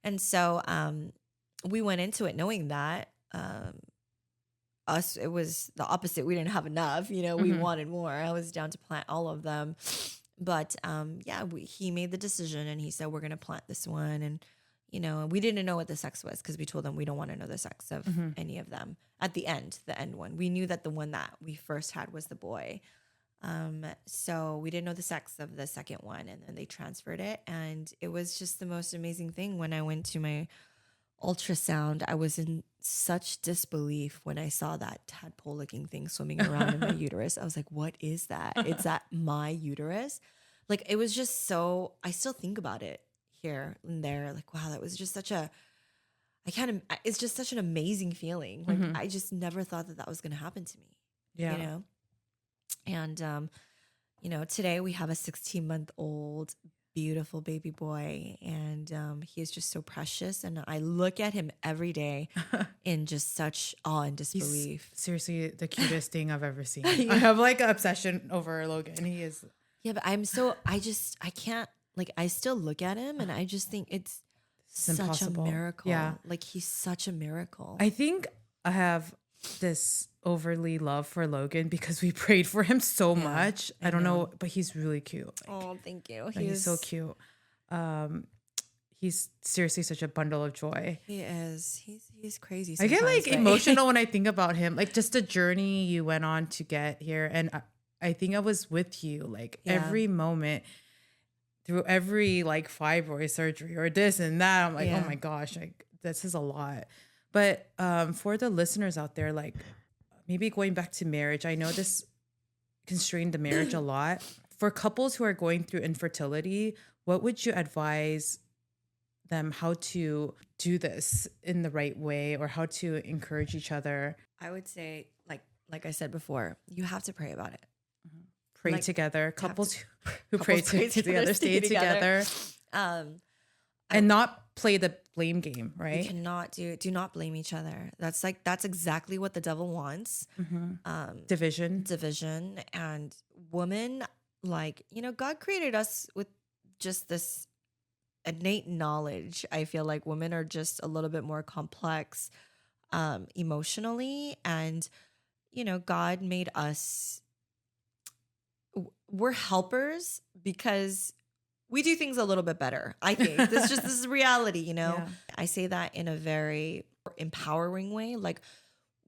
S1: And so we went into it knowing that it was the opposite. We didn't have enough, we wanted more. I was down to plant all of them. But he made the decision and he said, we're going to plant this one. And, we didn't know what the sex was because we told them we don't want to know the sex of any of them. At the end one, we knew that the one that we first had was the boy. So we didn't know the sex of the second one, and then they transferred it. And it was just the most amazing thing. When I went to my ultrasound, I was in such disbelief when I saw that tadpole looking thing swimming around in my uterus. I was like, what is that? Is that my uterus? Like, it was just so, I still think about it here and there. Like, wow, that was just it's just such an amazing feeling. Like, I just never thought that was going to happen to me.
S2: Yeah.
S1: And, today we have a 16-month-old beautiful baby boy, and he is just so precious. And I look at him every day in just such awe and disbelief.
S2: He's seriously the cutest thing I've ever seen. I have like an obsession over Logan. He is.
S1: Yeah, but I can't, like, I still look at him and I just think it's such
S2: impossible.
S1: A miracle.
S2: Yeah.
S1: Like, he's such a miracle.
S2: I think I have this overly love for Logan because we prayed for him so much. I don't know, but he's really cute.
S1: Oh, thank you.
S2: He's so cute. He's seriously such a bundle of joy.
S1: He is. He's crazy.
S2: I get like emotional when I think about him. Like, just the journey you went on to get here. And I think I was with you like every moment through every like fibroid surgery or this and that. I'm like, oh my gosh, like this is a lot. But for the listeners out there, like maybe going back to marriage, I know this constrained the marriage a lot. For couples who are going through infertility, what would you advise them how to do this in the right way, or how to encourage each other?
S1: I would say, like I said before, you have to pray about it.
S2: Pray together. Couples who pray together, stay together. And not play the blame game, right?
S1: You cannot do not blame each other. That's exactly what the devil wants.
S2: Division.
S1: And women, like, God created us with just this innate knowledge. I feel like women are just a little bit more complex emotionally, and God made us, we're helpers because we do things a little bit better. I think this is reality, Yeah. I say that in a very empowering way. Like,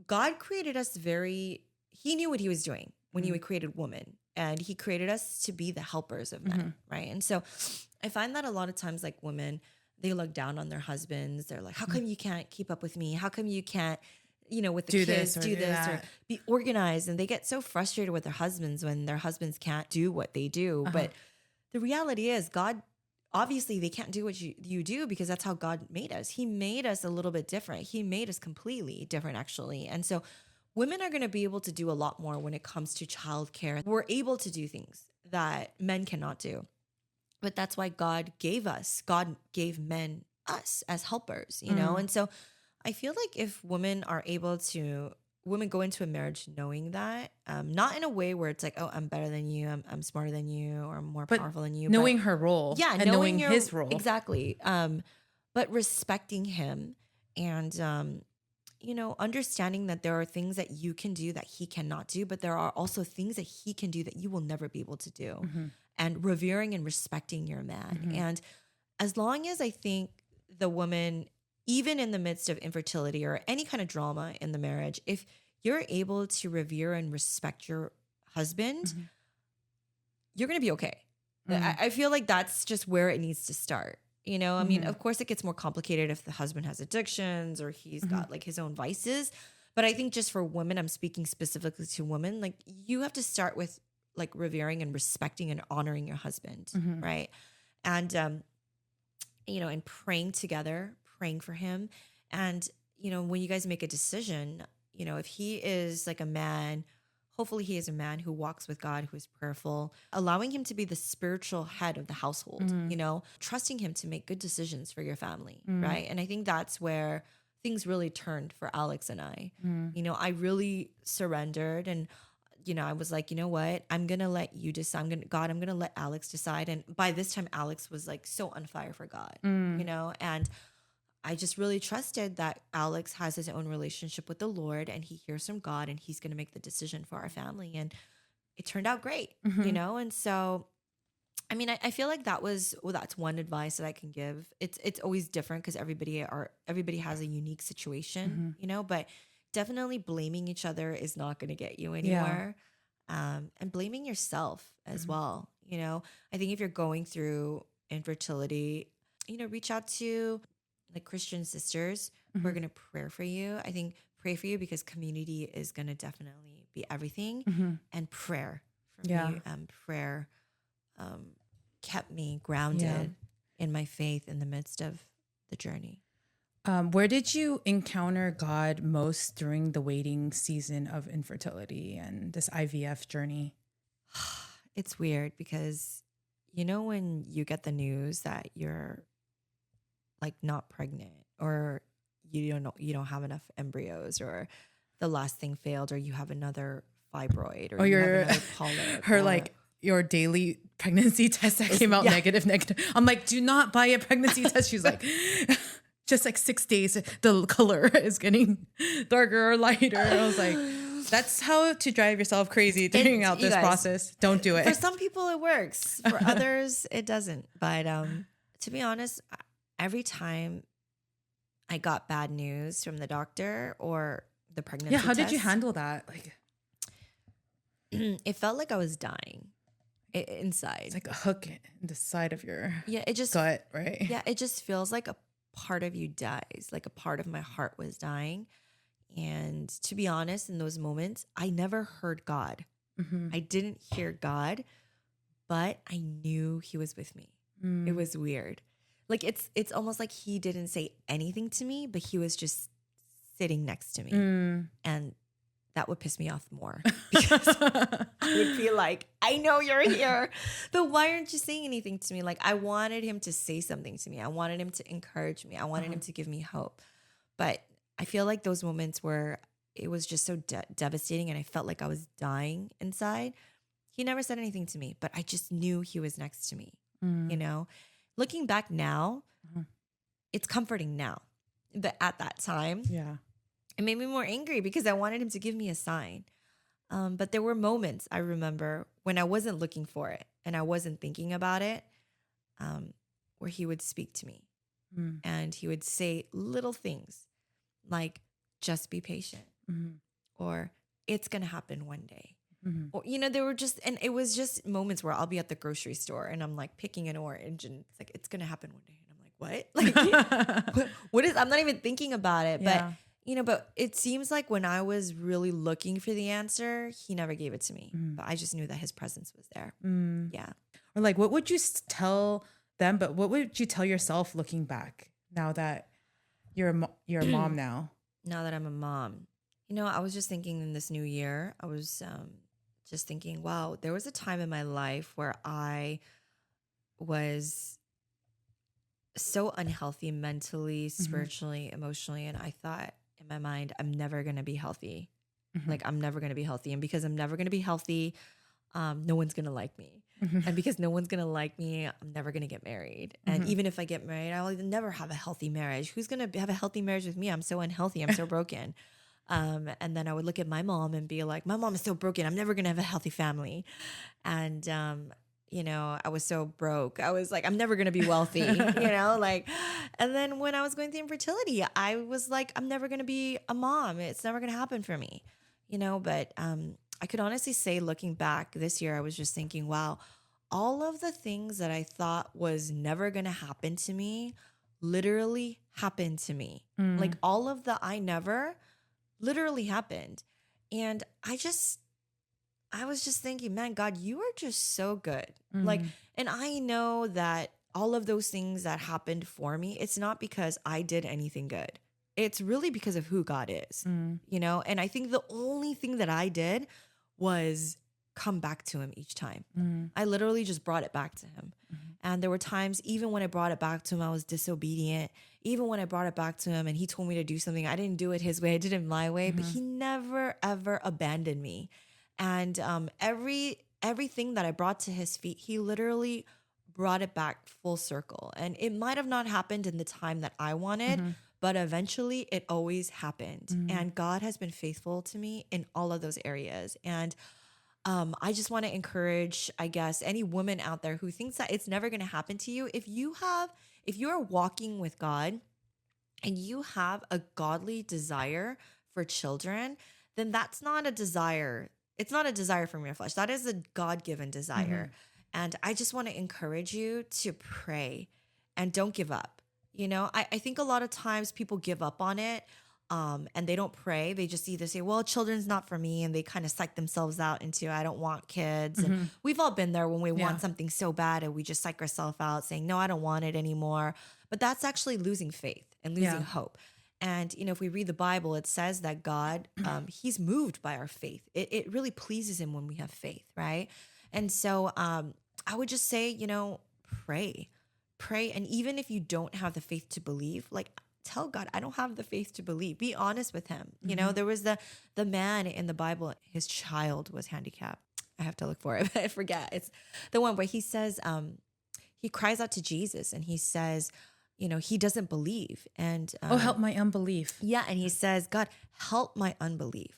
S1: God created us he knew what he was doing when he created woman, and he created us to be the helpers of men. Right. And so I find that a lot of times, like, women, they look down on their husbands. They're like, how come you can't keep up with me? How come you can't, with the kids, do this or be organized? And they get so frustrated with their husbands when their husbands can't do what they do. But the reality is, God, obviously they can't do what you do, because that's how God made us. He made us a little bit different. He made us completely different, actually. And so women are going to be able to do a lot more when it comes to childcare. We're able to do things that men cannot do. But that's why God gave men us as helpers, And so I feel like if women go into a marriage knowing that, not in a way where it's like, oh, I'm better than you, I'm smarter than you, or I'm more powerful than you.
S2: Knowing her role.
S1: Yeah.
S2: And knowing his role.
S1: Exactly. But respecting him and, understanding that there are things that you can do that he cannot do, but there are also things that he can do that you will never be able to do. And revering and respecting your man. And as long as I think the woman, even in the midst of infertility or any kind of drama in the marriage, if you're able to revere and respect your husband, you're going to be okay. I feel like that's just where it needs to start. I mean, of course it gets more complicated if the husband has addictions or he's got like his own vices. But I think just for women, I'm speaking specifically to women, like, you have to start with like revering and respecting and honoring your husband. Right. And, and praying together, praying for him. And, when you guys make a decision, You know, if he is like a man, hopefully he is a man who walks with God, who is prayerful, allowing him to be the spiritual head of the household, you know, trusting him to make good decisions for your family, right? And I think that's where things really turned for Alex and I. You know, I really surrendered, and you know, I was like, you know what? I'm going to let you decide. I'm going to let Alex decide. And by this time, Alex was like so on fire for God, you know, and I just really trusted that Alex has his own relationship with the Lord and he hears from God and he's going to make the decision for our family. And it turned out great, you know? And so, I mean, I feel like that's one advice that I can give. It's always different because everybody has a unique situation, you know, but definitely blaming each other is not going to get you anywhere. And blaming yourself as well. You know, I think if you're going through infertility, you know, reach out to like Christian sisters who are going to pray for you. I think pray for you because community is going to definitely be everything. And prayer for me, prayer kept me grounded in my faith in the midst of the journey.
S2: Where did you encounter God most during the waiting season of infertility and this IVF journey?
S1: It's weird because, you know, when you get the news that you're like not pregnant or you don't have enough embryos or the last thing failed or you have another fibroid or you have another polyp.
S2: Like your daily pregnancy test that came out negative. I'm like, do not buy a pregnancy test. She's like... Just like 6 days, the color is getting darker or lighter. I was like, that's how to drive yourself crazy during out this process. Don't do it.
S1: For some people, it works. For others, it doesn't. But to be honest, every time I got bad news from the doctor or the pregnancy
S2: how
S1: test,
S2: did you handle that? Like,
S1: it felt like I was dying inside.
S2: It's like a hook in the side of your gut, right?
S1: Yeah, it just feels like a part of you dies, like a part of my heart was dying. And to be honest, in those moments, I never heard God. I didn't hear God, but I knew he was with me. It was weird. Like it's almost like he didn't say anything to me, but he was just sitting next to me. And that would piss me off more because I would feel like, I know you're here, but why aren't you saying anything to me? Like I wanted him to say something to me. I wanted him to encourage me. I wanted him to give me hope. But I feel like those moments where it was just so devastating and I felt like I was dying inside, he never said anything to me, but I just knew he was next to me. You know, looking back now, it's comforting now. But at that time, it made me more angry because I wanted him to give me a sign. But there were moments I remember when I wasn't looking for it and I wasn't thinking about it, where he would speak to me and he would say little things like, just be patient or it's going to happen one day. Or, you know, there were just, and it was just moments where I'll be at the grocery store and I'm like picking an orange and it's like, it's going to happen one day. And I'm like, what? Like, what is, I'm not even thinking about it, but you know, but it seems like when I was really looking for the answer, he never gave it to me. But I just knew that his presence was there. Yeah.
S2: Or like, what would you tell them? But what would you tell yourself looking back now that you're a mom now?
S1: Now that I'm a mom, you know, I was just thinking in this new year, I was just thinking, wow, there was a time in my life where I was so unhealthy mentally, spiritually, emotionally. And I thought in my mind, I'm never going to be healthy. Like I'm never going to be healthy. And because I'm never going to be healthy, no one's going to like me. And because no one's going to like me, I'm never going to get married. And even if I get married, I'll never have a healthy marriage. Who's going to have a healthy marriage with me? I'm so unhealthy. I'm so broken. And then I would look at my mom and be like, my mom is so broken. I'm never going to have a healthy family. And, you know, I was so broke. I was like, I'm never going to be wealthy, you know, like, and then when I was going through infertility, I was like, I'm never going to be a mom. It's never going to happen for me, you know, but, I could honestly say looking back this year, I was just thinking, wow, all of the things that I thought was never going to happen to me literally happened to me. Like all of the I never literally happened. And I was just thinking, man, God, you are just so good. Like, and I know that all of those things that happened for me, it's not because I did anything good. it's really because of who God is, you know? And I think the only thing that I did was come back to him each time. I literally just brought it back to him. And there were times, even when I brought it back to him, I was disobedient. Even when I brought it back to him and he told me to do something, I didn't do it his way, I did it my way, but he never, ever abandoned me. And everything that I brought to his feet, he literally brought it back full circle. And it might have not happened in the time that I wanted, but eventually it always happened. And God has been faithful to me in all of those areas. And I just want to encourage, I guess, any woman out there who thinks that it's never going to happen to you. If you're walking with God and you have a godly desire for children, then that's not a desire. It's not a desire from your flesh. That is a God-given desire. And I just want to encourage you to pray and don't give up. You know, I think a lot of times people give up on it. And they don't pray. They just either say, well, children's not for me. And they kind of psych themselves out into, I don't want kids. And we've all been there when we want something so bad and we just psych ourselves out saying, no, I don't want it anymore. But that's actually losing faith and losing hope. And, you know, if we read the Bible, it says that God, he's moved by our faith. It really pleases him when we have faith, right? And so I would just say, you know, pray. And even if you don't have the faith to believe, like, tell God, I don't have the faith to believe. Be honest with him. You know, there was the man in the Bible, his child was handicapped. I have to look for it, but I forget. It's the one where he says, he cries out to Jesus and he says, you know, he doesn't believe. And
S2: help my unbelief.
S1: Yeah. And he says, God, help my unbelief.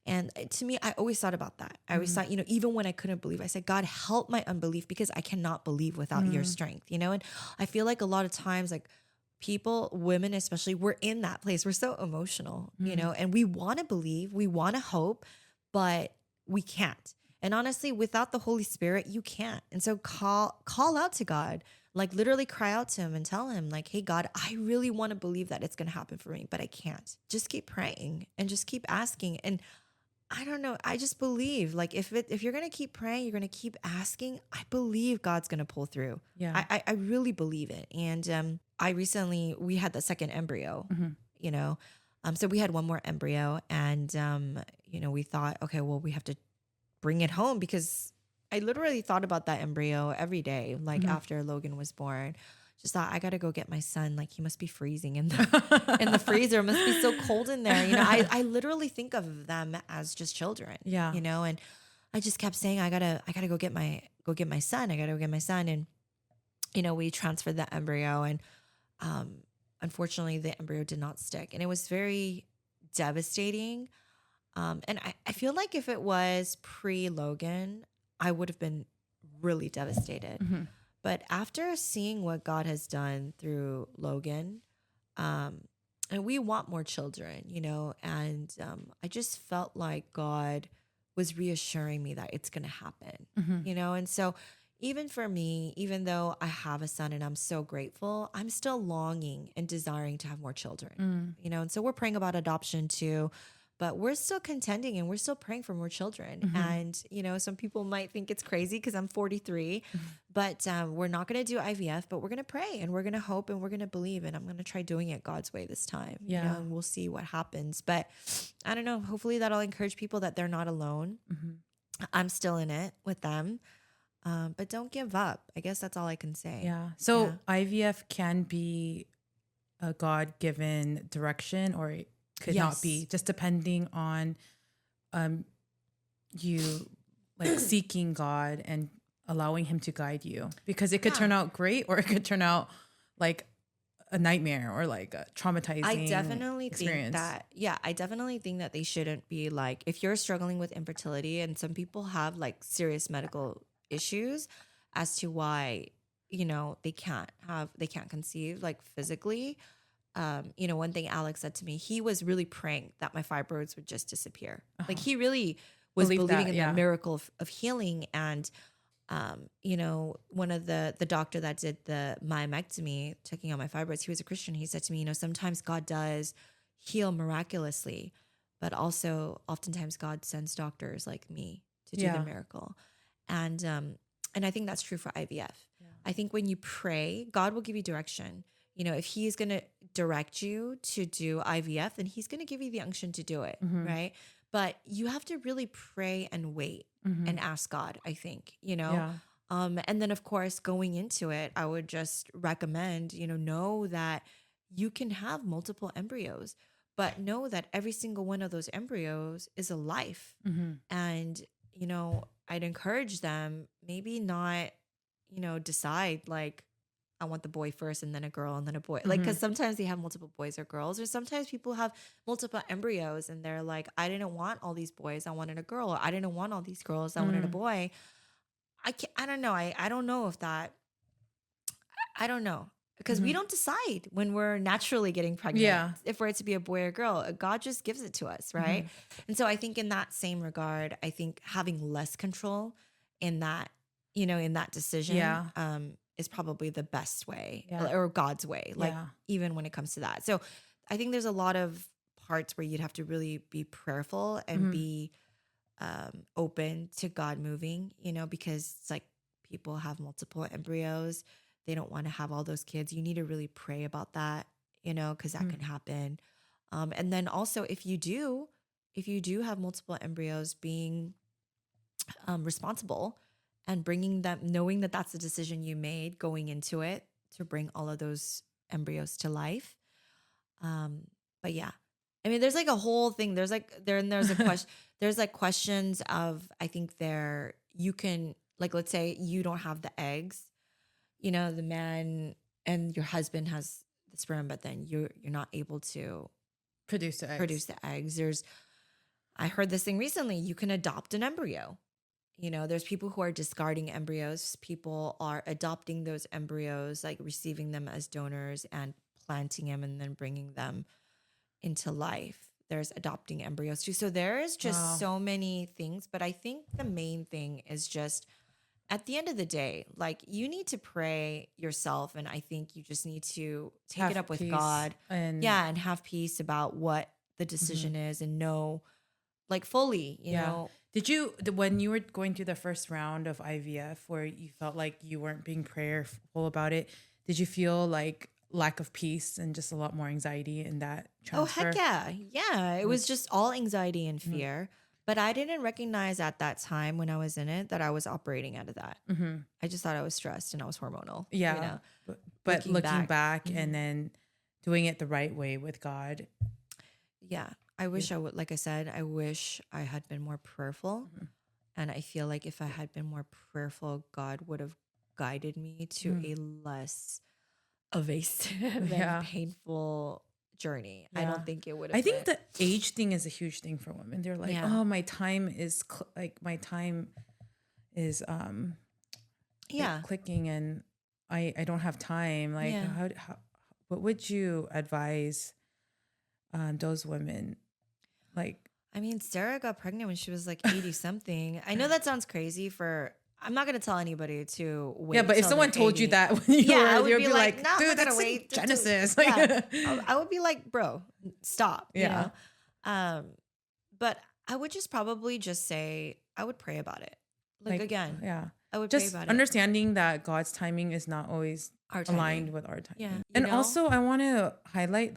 S1: And to me, I always thought about that. I always thought, you know, even when I couldn't believe, I said, God, help my unbelief because I cannot believe without your strength, you know? And I feel like a lot of times, like, people, women especially, we're in that place. We're so emotional, you know, and we want to believe, we want to hope, but we can't. And honestly, without the Holy Spirit, you can't. And so call out to God, like literally cry out to him and tell him like, hey, God, I really want to believe that it's going to happen for me, but I can't. Just keep praying and just keep asking. And I don't know. I just believe like if you're going to keep praying, you're going to keep asking, I believe God's going to pull through.
S2: Yeah.
S1: I really believe it. And we had the second embryo, you know, so we had one more embryo and, you know, we thought, okay, well, we have to bring it home because I literally thought about that embryo every day. Like after Logan was born, just thought I got to go get my son. Like he must be freezing in the freezer. It must be so cold in there. You know, I literally think of them as just children, you know, and I just kept saying, I gotta go get my son. I gotta go get my son. And, you know, we transferred the embryo and, unfortunately the embryo did not stick and it was very devastating. And I feel like if it was pre-Logan, I would have been really devastated. But after seeing what God has done through Logan, and we want more children, you know, and I just felt like God was reassuring me that it's going to happen, you know, and so even for me, even though I have a son and I'm so grateful, I'm still longing and desiring to have more children, you know, and so we're praying about adoption too. But we're still contending and we're still praying for more children. And, you know, some people might think it's crazy because I'm 43, but we're not going to do IVF, but we're going to pray and we're going to hope and we're going to believe. And I'm going to try doing it God's way this time. You know, and we'll see what happens. But I don't know. Hopefully that'll encourage people that they're not alone. I'm still in it with them. But don't give up. I guess that's all I can say.
S2: Yeah. So IVF can be a God-given direction or could not be, just depending on you like seeking God and allowing him to guide you, because it could turn out great or it could turn out like a nightmare or like a traumatizing
S1: I definitely
S2: experience.
S1: I definitely think that they shouldn't be like, if you're struggling with infertility, and some people have like serious medical issues as to why, you know, they can't conceive like physically. You know, one thing Alex said to me, he was really praying that my fibroids would just disappear. Like he really was believing in the miracle of healing. And, you know, one of the doctor that did the myomectomy, taking out my fibroids, he was a Christian. He said to me, you know, sometimes God does heal miraculously, but also oftentimes God sends doctors like me to do the miracle. And I think that's true for IVF. I think when you pray, God will give you direction. if he's going to direct you to do IVF, then he's going to give you the unction to do it, right? But you have to really pray and wait and ask God, I think,
S2: Yeah.
S1: And then, of course, going into it, I would just recommend, know that you can have multiple embryos, but know that every single one of those embryos is a life. And, I'd encourage them maybe not, decide like, I want the boy first and then a girl and then a boy. Like, because sometimes they have multiple boys or girls, or sometimes people have multiple embryos and they're like, I didn't want all these boys, I wanted a girl, or I didn't want all these girls, I wanted a boy. I don't know. I don't know if that, I don't know. Because we don't decide when we're naturally getting pregnant if we're to be a boy or girl. God just gives it to us, right? And so I think in that same regard, I think having less control in that, in that decision is probably the best way or God's way, like even when it comes to that. So I think there's a lot of parts where you'd have to really be prayerful and be open to God moving, because it's like people have multiple embryos. They don't want to have all those kids. You need to really pray about that, because that can happen. And then also if you do have multiple embryos, being responsible and bringing them, knowing that that's the decision you made going into it to bring all of those embryos to life. But yeah, I mean, there's like a whole thing. There's a question. There's like questions of, I think you can, like, let's say you don't have the eggs, the man and your husband has the sperm, but then you're not able to
S2: produce the eggs.
S1: I heard this thing recently. You can adopt an embryo. There's people who are discarding embryos. People are adopting those embryos, like receiving them as donors and planting them and then bringing them into life. There's adopting embryos too. So there is just so many things. But I think the main thing is just, at the end of the day, like, you need to pray yourself. And I think you just need to take it up with God and have peace about what the decision is and know, like, fully, you know.
S2: Did you, when you were going through the first round of IVF where you felt like you weren't being prayerful about it, did you feel like lack of peace and just a lot more anxiety in that transfer?
S1: Oh, heck yeah. Yeah. It was just all anxiety and fear. But I didn't recognize at that time when I was in it that I was operating out of that. I just thought I was stressed and I was hormonal.
S2: Yeah. But looking back and then doing it the right way with God.
S1: Yeah. I wish I would, like I said, I wish I had been more prayerful. And I feel like if I had been more prayerful, God would have guided me to a less evasive and painful journey. I don't think it would have.
S2: I think the age thing is a huge thing for women. They're like, oh, my time is clicking and I don't have time. Like, how what would you advise those women? Like,
S1: I mean, Sarah got pregnant when she was like 80 something. I know that sounds crazy I'm not going to tell anybody to wait.
S2: Yeah, but if someone told you that when you were, you'd be like, no, dude, that's wait. Genesis.
S1: I would be like, bro, stop.
S2: Yeah.
S1: You know? But I would just probably just say, I would pray about it. Like again.
S2: Yeah.
S1: I would
S2: just
S1: pray about
S2: understanding that God's timing is not always aligned with our timing.
S1: Yeah.
S2: And also I want to highlight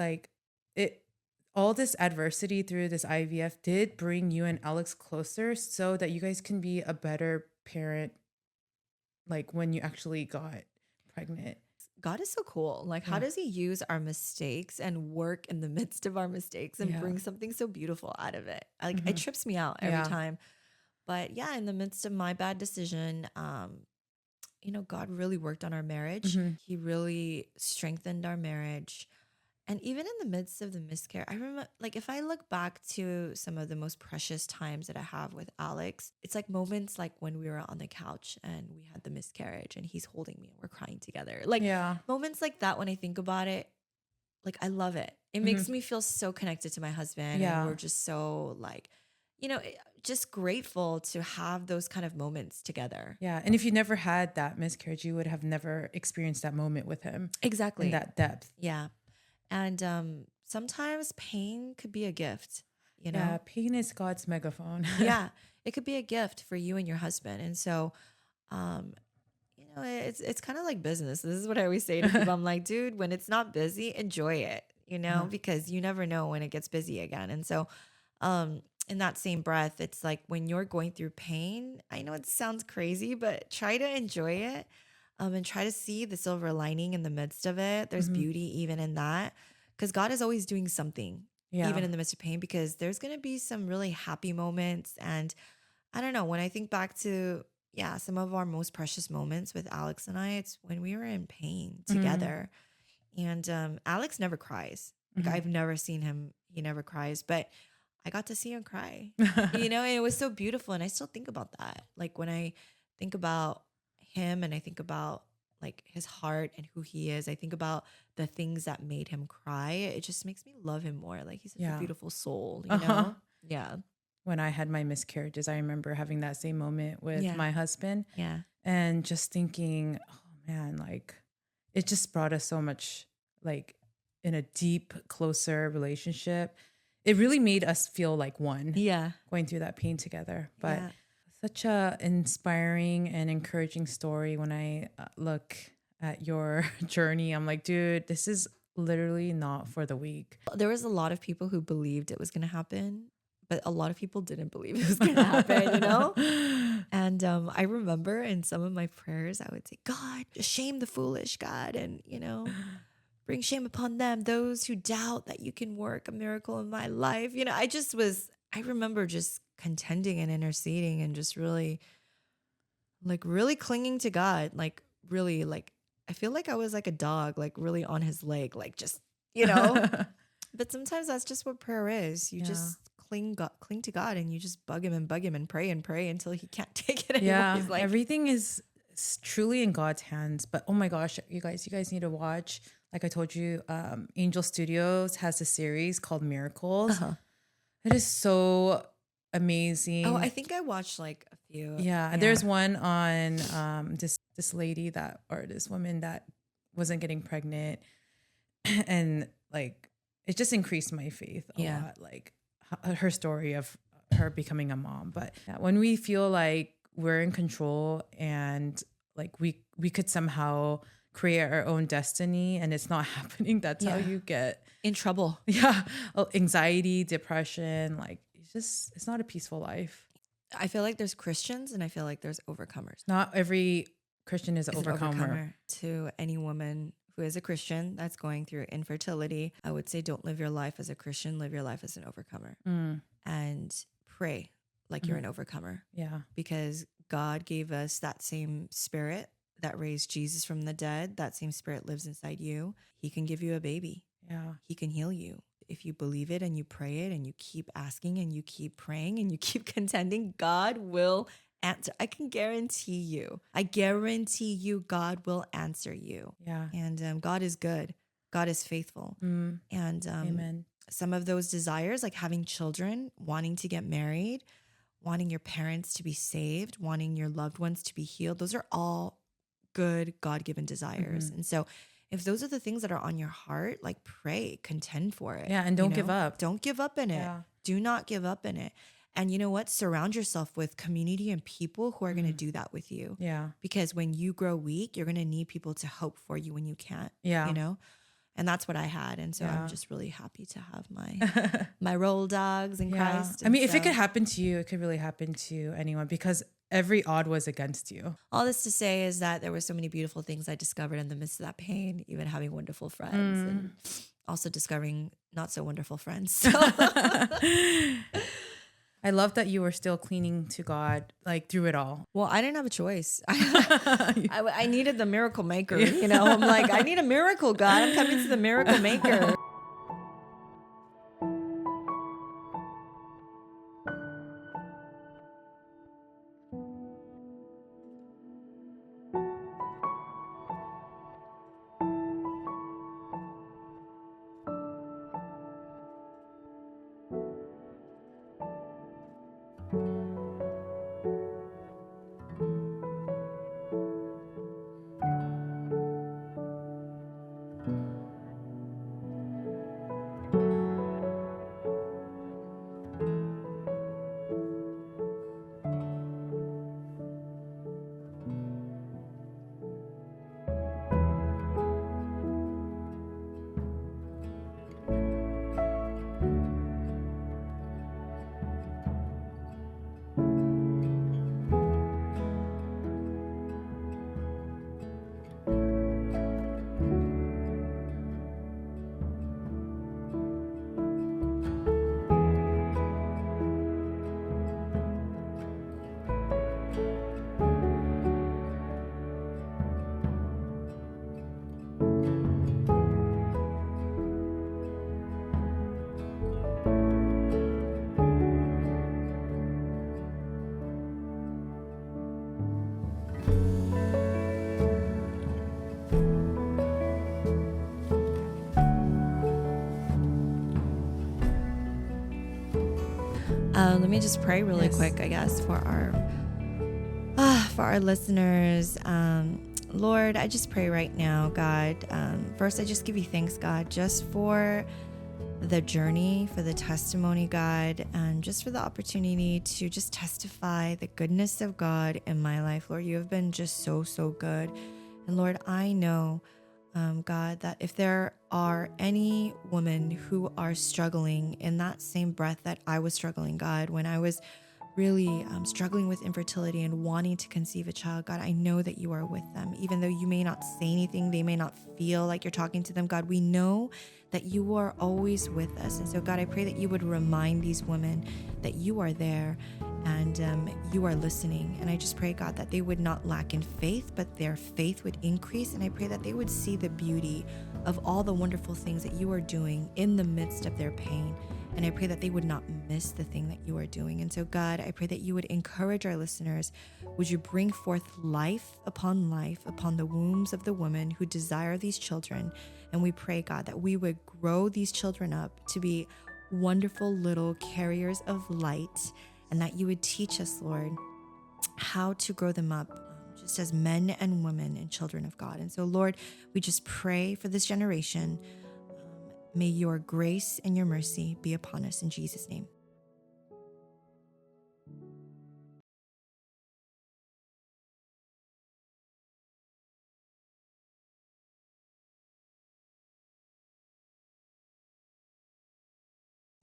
S2: all this adversity through this IVF did bring you and Alex closer so that you guys can be a better parent, like when you actually got pregnant.
S1: God is so cool. Like, how does he use our mistakes and work in the midst of our mistakes and bring something so beautiful out of it? Like, it trips me out every time. But yeah, in the midst of my bad decision, God really worked on our marriage. He really strengthened our marriage. And even in the midst of the miscarriage, I remember, like, if I look back to some of the most precious times that I have with Alex, it's like moments like when we were on the couch and we had the miscarriage and he's holding me and we're crying together. Like, moments like that, when I think about it, like, I love it. It makes me feel so connected to my husband. And we're just so, like, just grateful to have those kind of moments together.
S2: Yeah. And if you never had that miscarriage, you would have never experienced that moment with him.
S1: Exactly.
S2: In that depth.
S1: Yeah. And sometimes pain could be a gift,
S2: Yeah, pain is God's megaphone.
S1: Yeah, it could be a gift for you and your husband. And so, know, it's kind of like business. This is what I always say to people. I'm like, dude, when it's not busy, enjoy it, you know, because you never know when it gets busy again. And so, in that same breath, it's like when you're going through pain, I know it sounds crazy, but try to enjoy it, and try to see the silver lining in the midst of it. There's beauty even in that, because God is always doing something,
S2: Yeah.
S1: even in the midst of pain, because there's going to be some really happy moments. And I don't know, when I think back to, yeah, some of our most precious moments with Alex and I, it's when we were in pain together. And Alex never cries. Like, I've never seen him, he never cries, but I got to see him cry, you know, and it was so beautiful. And I still think about that. Like, when I think about him and I think about like his heart and who he is, I think about the things that made him cry. It just makes me love him more. Like, he's such a
S2: Yeah.
S1: beautiful soul, you know? Yeah.
S2: When I had my miscarriages, I remember having that same moment with
S1: Yeah.
S2: my husband
S1: Yeah.
S2: and just thinking, oh man, like it just brought us so much, like in a deep, closer relationship. It really made us feel like one.
S1: Yeah.
S2: Going through that pain together. But
S1: Yeah.
S2: such a inspiring and encouraging story. When I look at your journey, I'm like, dude, this is literally not for the weak.
S1: There was a lot of people who believed it was going to happen, but a lot of people didn't believe it was going to happen, you know? And I remember in some of my prayers, I would say, God, just shame the foolish, God, and, you know, bring shame upon them, those who doubt that you can work a miracle in my life. You know, I remember just contending and interceding and just really, like, really clinging to God. Like, really, like, I feel like I was like a dog, like, really on his leg, like, just, you know? But sometimes that's just what prayer is. You just cling to God, and you just bug him and pray until he can't take it anymore.
S2: Yeah,
S1: He's like,
S2: everything is truly in God's hands. But oh my gosh, you guys need to watch. Like I told you, Angel Studios has a series called Miracles. It is so amazing.
S1: oh, I think I watched like a few.
S2: Yeah, there's one on this lady that, or this woman that wasn't getting pregnant, and like it just increased my faith a lot. Like her story of her becoming a mom. But when we feel like we're in control and like we could somehow create our own destiny and it's not happening, that's how you get
S1: in trouble.
S2: Yeah, anxiety, depression. Like it's not a peaceful life.
S1: I feel like there's Christians and I feel like there's overcomers.
S2: Not every Christian is an overcomer.
S1: To any woman who is a Christian that's going through infertility, I would say don't live your life as a Christian, live your life as an overcomer. And pray like you're an overcomer.
S2: Yeah.
S1: Because God gave us that same spirit that raised Jesus from the dead. That same spirit lives inside you. He can give you a baby.
S2: Yeah.
S1: He can heal you. If you believe it and you pray it and you keep asking and you keep praying and you keep contending, God will answer. I can guarantee you. I guarantee you God will answer you.
S2: Yeah.
S1: And God is good. God is faithful. And
S2: Amen.
S1: Some of those desires, like having children, wanting to get married, wanting your parents to be saved, wanting your loved ones to be healed, those are all good God-given desires. And so if those are the things that are on your heart, like pray, contend for it.
S2: Yeah, and don't give up.
S1: Don't give up in it.
S2: Yeah.
S1: Do not give up in it. And you know what? Surround yourself with community and people who are going to do that with you.
S2: Yeah.
S1: Because when you grow weak, you're going to need people to hope for you when you can't.
S2: Yeah.
S1: You know? And that's what I had. And so I'm just really happy to have my roll dogs in Christ.
S2: I mean, if it could happen to you, it could really happen to anyone because every odd was against you.
S1: All this to say is that there were so many beautiful things I discovered in the midst of that pain, even having wonderful friends and also discovering not so wonderful friends. So.
S2: I love that you were still clinging to God like through it all.
S1: Well, I didn't have a choice. I needed the miracle maker. You know, I'm like, I need a miracle, God. I'm coming to the miracle maker. Let me just pray really quick, I guess, for our listeners. Lord, I just pray right now, God. First, I just give you thanks, God, just for the journey, for the testimony, God, and just for the opportunity to just testify the goodness of God in my life. Lord, you have been just so, so good. And Lord, I know, God, that if there are any women who are struggling in that same breath that I was struggling, God, when I was really struggling with infertility and wanting to conceive a child, God, I know that you are with them. Even though you may not say anything, they may not feel like you're talking to them, God, we know that you are always with us. And so, God, I pray that you would remind these women that you are there and you are listening. And I just pray, God, that they would not lack in faith, but their faith would increase. And I pray that they would see the beauty of all the wonderful things that you are doing in the midst of their pain. And I pray that they would not miss the thing that you are doing. And so, God, I pray that you would encourage our listeners. Would you bring forth life upon the wombs of the women who desire these children? And we pray, God, that we would grow these children up to be wonderful little carriers of light, and that you would teach us, Lord, how to grow them up just as men and women and children of God. And so, Lord, we just pray for this generation. May your grace and your mercy be upon us in Jesus' name.